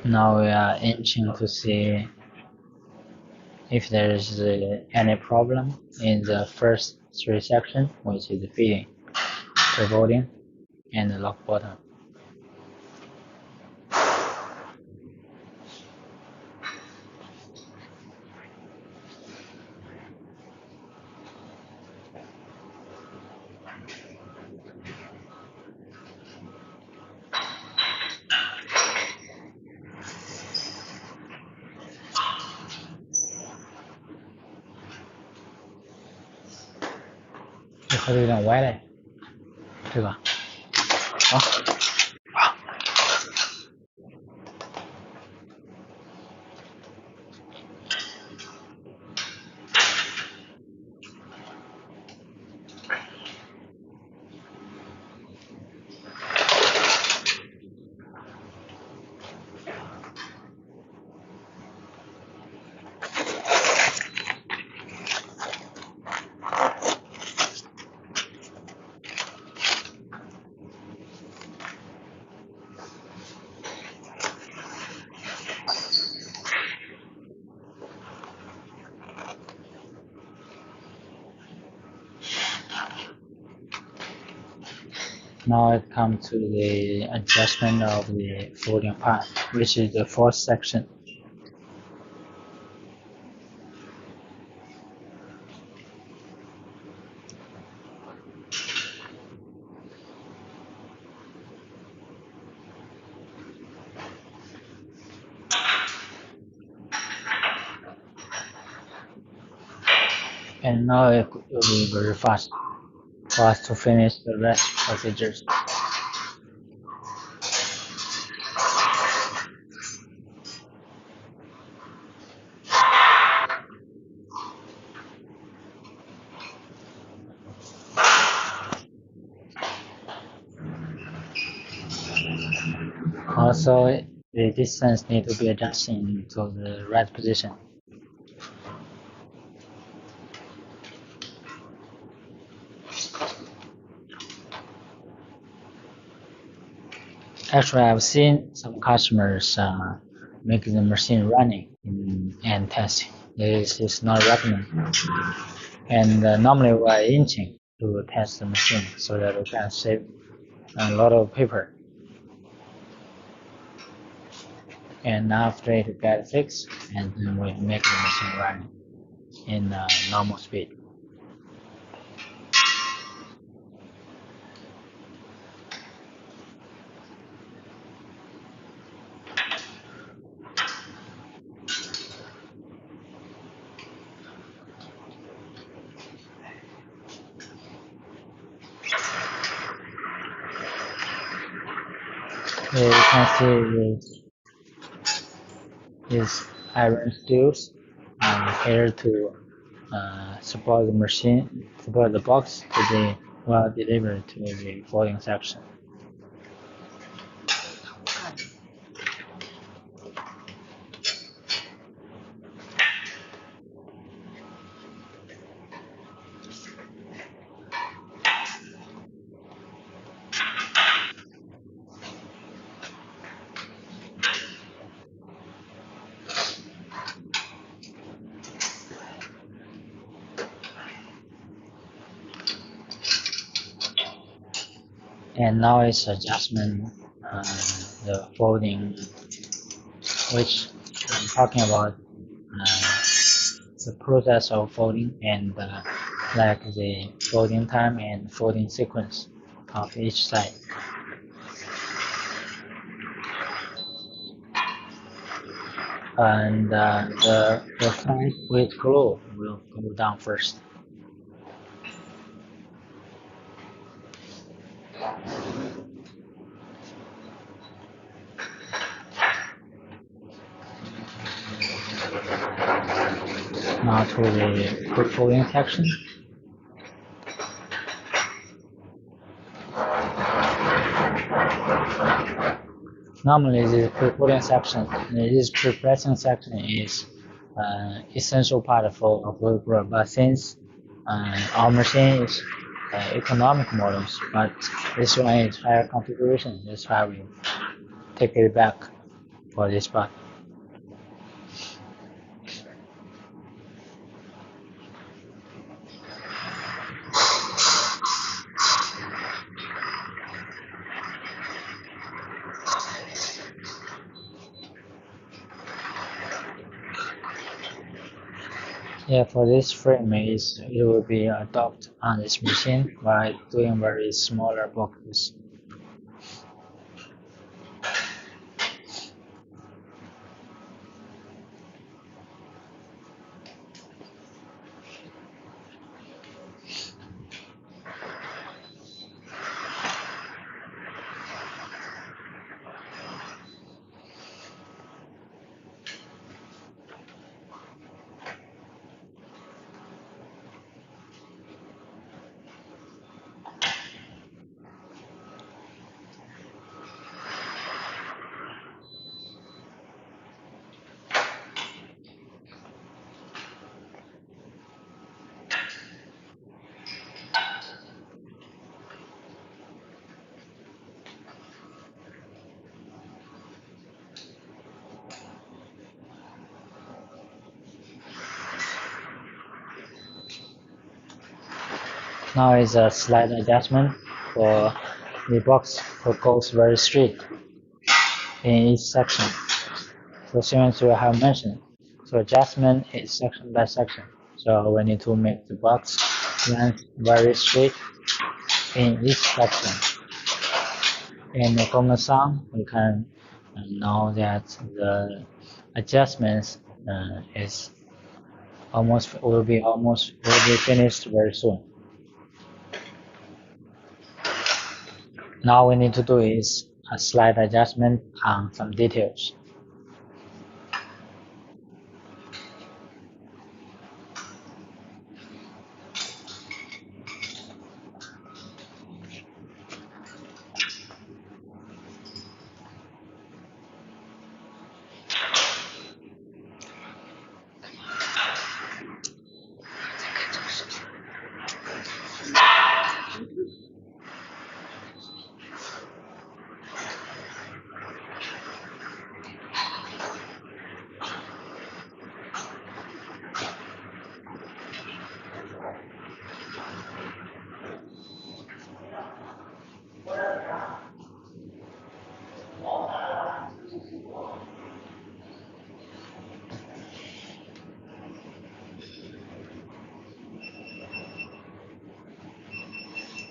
Speaker 1: Now we are inching to see if there is any problem in the first three sections, which is the feeding, preloading, and the lock bottom.这盒子有点歪嘞，对吧？好。Now it comes to the adjustment of the folding part, which is the fourth section. And now it will be very fast for us to finish the rest procedures. Also, the distance need to be adjusted to the right position. Actually, I've seen some customers making the machine running and testing. This is not recommended. And normally we are inching to test the machine so that we can save a lot of paper. And after it gets fixed, and then we make the machine run in normal speed. Here you can see these iron steels here to support the machine, support the box to be well delivered to the folding section. And now it's adjustment, the folding, which I'm talking about the process of folding and like the folding time and folding sequence of each side. And the side with glue will go down first. Now to the folding section. Normally, the pre-cooling section, this pre-pressing section is essential part for Folder, but since our machine is economic models, but this one is higher configuration, that's why we take it back for this part. Yeah, for this frame, it will be adopted on this machine by doing very smaller boxes. Now is a slight adjustment for the box that goes very straight in each section. So since we have mentioned, so adjustment is section by section. So we need to make the box length very straight in each section. And from the sound, we can know that the adjustments will be finished very soon. Now we need to do is a slight adjustment on some details.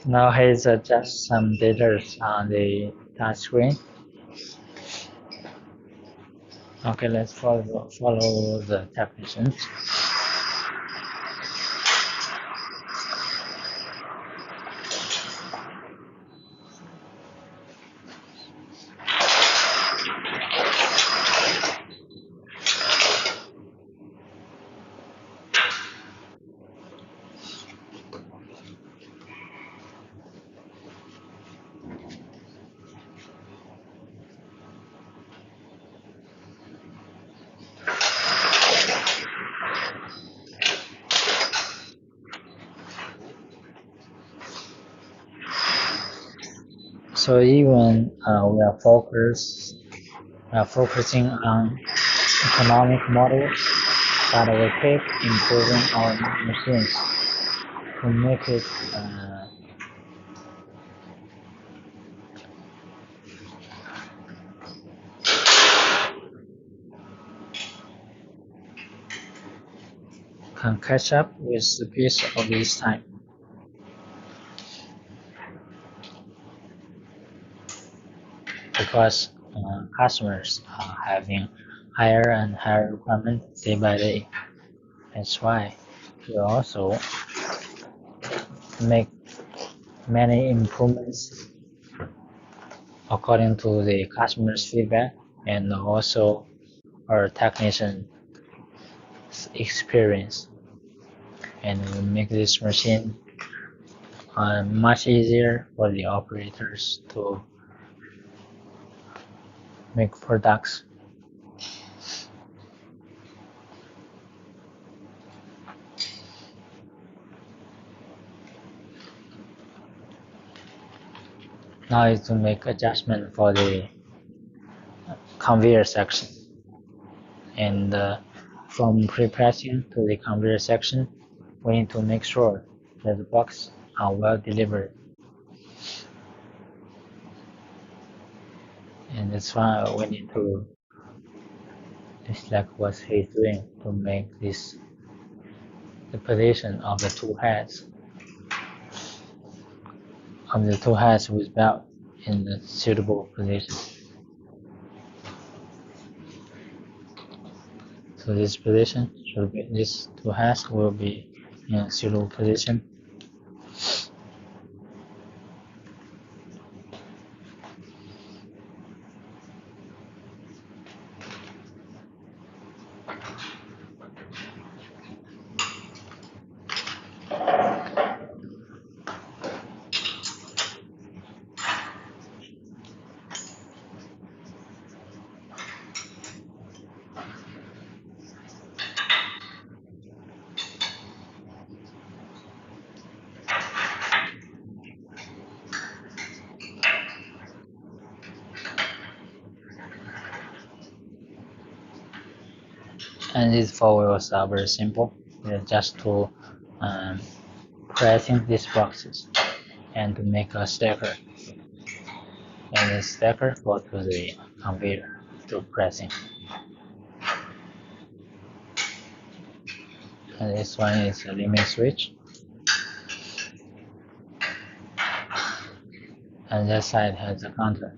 Speaker 1: Now here's just some details on the touch screen. Okay, let's follow the definitions. So even we are focusing on economic models, but we keep improving our machines to make it can catch up with the pace of this time. Because customers are having higher and higher requirements day by day. That's why we also make many improvements according to the customer's feedback and also our technician experience, and we make this machine much easier for the operators to make products. Now is to make adjustment for the conveyor section. And from pre-pressing to the conveyor section, we need to make sure that the boxes are well delivered. And that's why we need to select what he's doing to make this the position of the two heads with belt in the suitable position. So this position should be, these two heads will be in a suitable position. And these four wheels are very simple. They're just to pressing these boxes and to make a stacker. And the stacker go to the conveyor to pressing. And this one is a limit switch. And that side has a counter.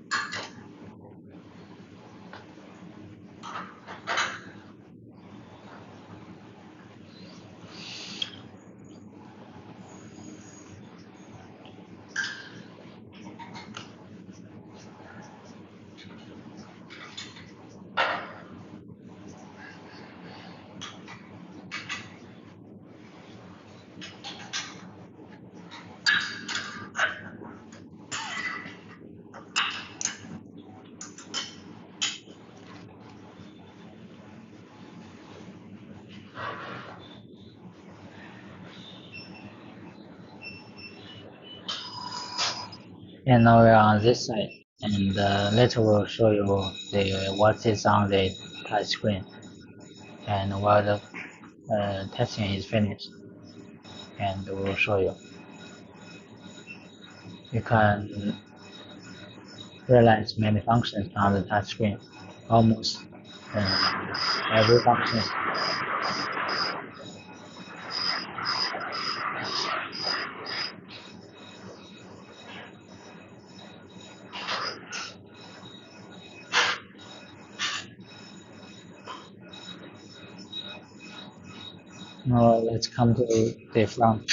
Speaker 1: And now we are on this side, and later we'll show you what is on the touch screen. And while the testing is finished, and we'll show you. You can realize many functions on the touch screen, almost every function. Now let's come to the front.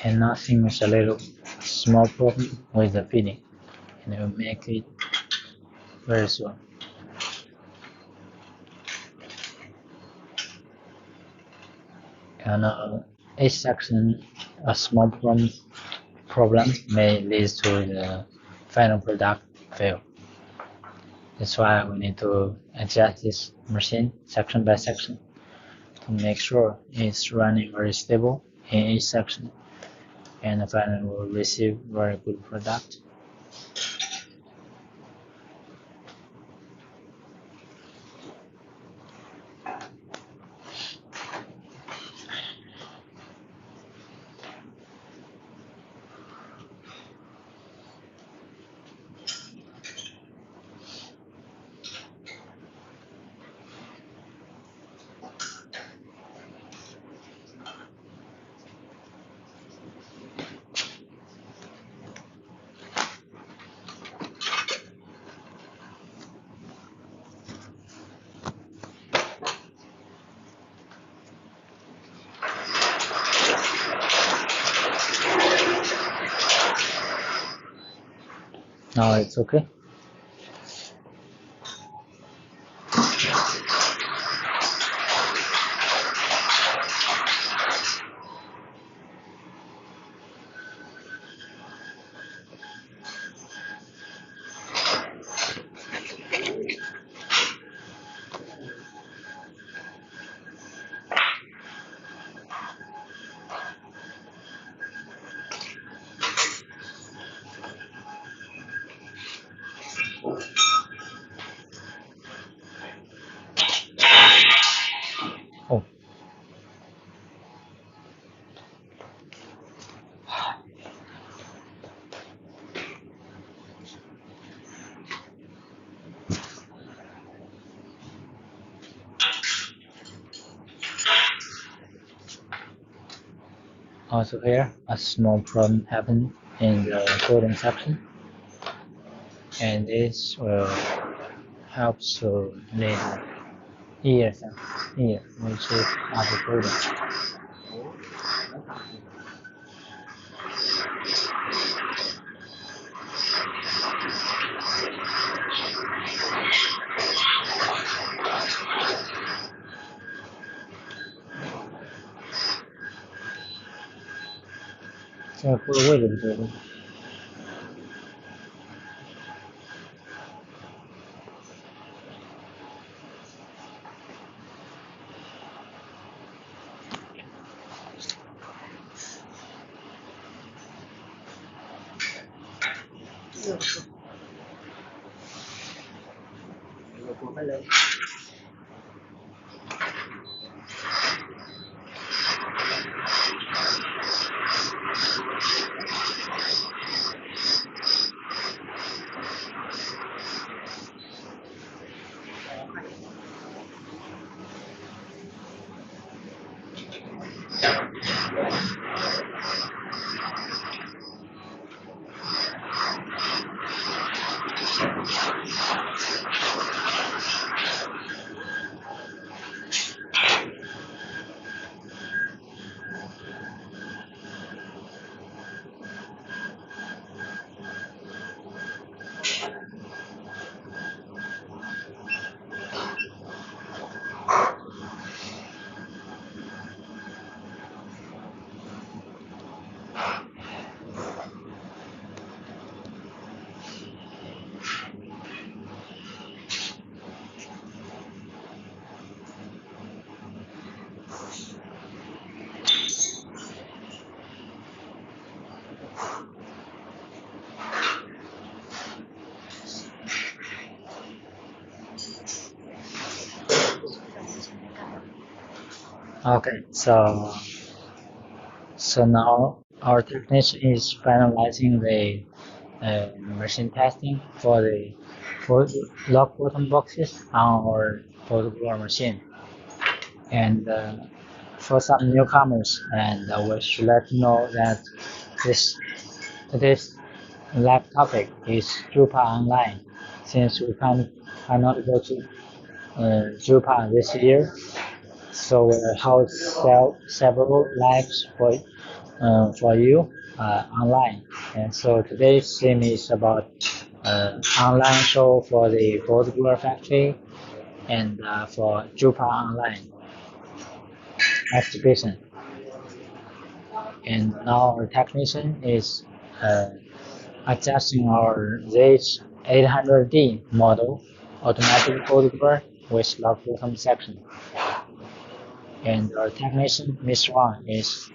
Speaker 1: And now seems a little small problem with the feeding, and we'll make it very soon. And each section, a small problem may lead to the final product fail. That's why we need to adjust this machine section by section to make sure it's running very stable in each section, and finally we'll receive very good product. Now it's okay. Oh. Also here, a small problem happened in the coding section, and this will help to later here, which is other coding. So for the way to do it. Okay, so now our technician is finalizing the machine testing for the lock button boxes on our Folder machine. And for some newcomers, and we should let you know that this lab topic is Drupal online, since we cannot go to Drupal this year. So we'll hold several lives for you online. And so today's theme is about online show for the Folder factory and for Drupal online exhibition. And now our technician is adjusting our ZH800D model automatic folder with lock bottom section. And our technician, Miss Wang, is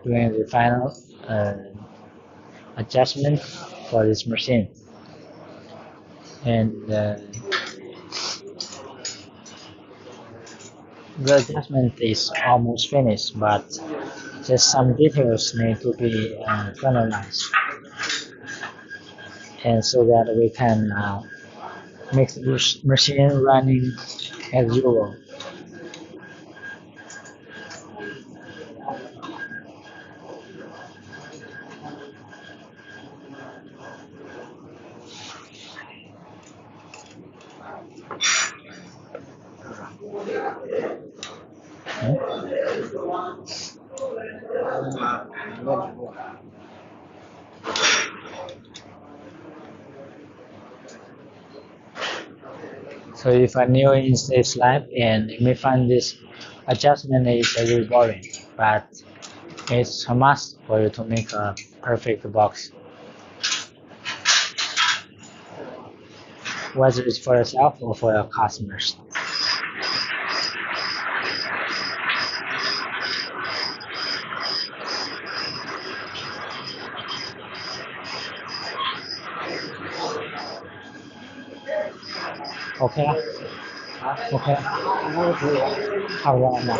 Speaker 1: doing the final adjustment for this machine. And the adjustment is almost finished, but just some details need to be finalized, and so that we can make the machine running as usual. So if a new is this lab and you may find this adjustment is a little boring, but it's a must for you to make a perfect box. Whether it's for yourself or for your customers. OK 了，OK 了，差不多了吗？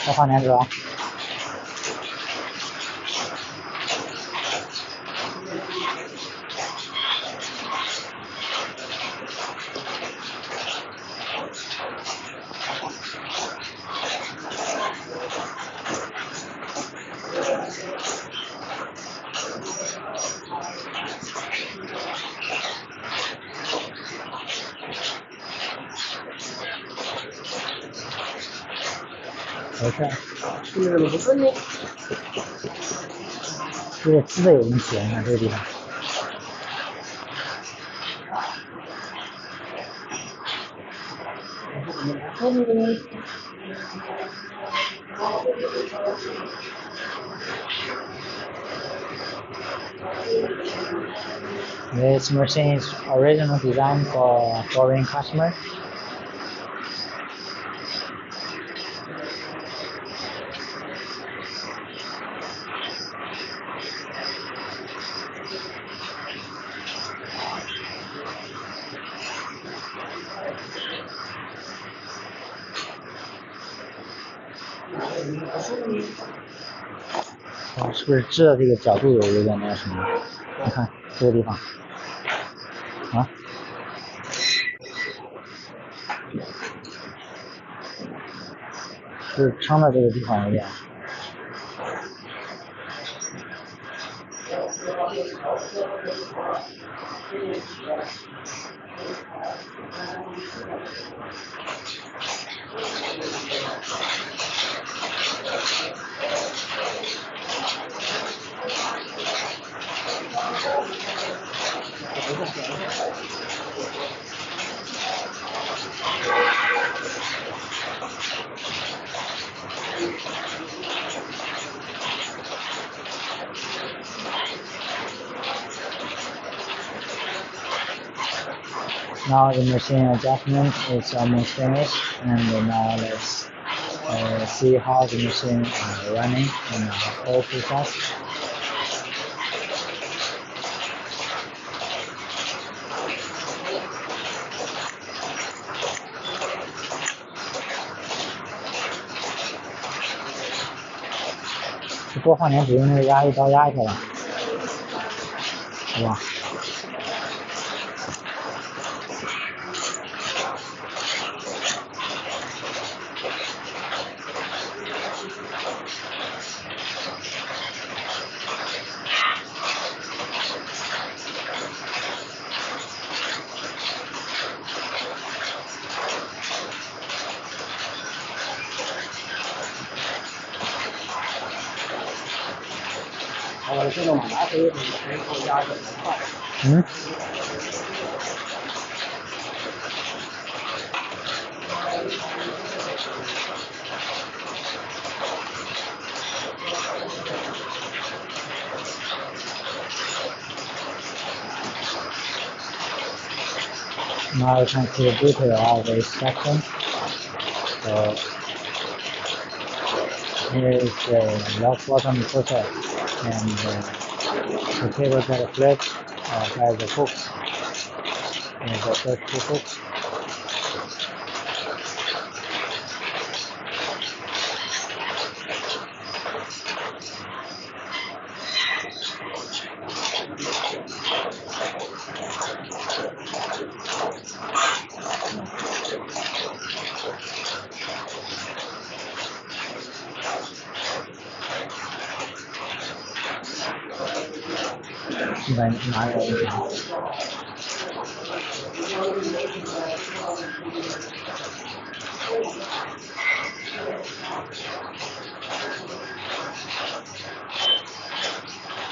Speaker 1: 再换点纸啊。OK。这个字有问题，你看这个地方。This machine is original design for foreign customer. Oh, 是不是织的这个角度有点那个什么？你看这个地方，啊，是撑的这个地方有点。Now the machine adjustment is almost finished, and now let's see how the machine is running in the whole process. So 多放点纸，用那个压力刀压一下吧，好吧？
Speaker 3: 这个马达可以压着快。
Speaker 1: 嗯。Now you can see the detail of this section. So here is the left bottom process, and the cable that flips by the hooks, and the first two hooks.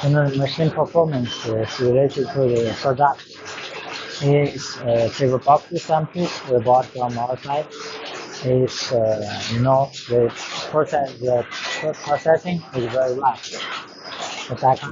Speaker 1: You know, machine performance is related to the product. Is paper box sample we bought from our side. Is you know the processing is very large. The back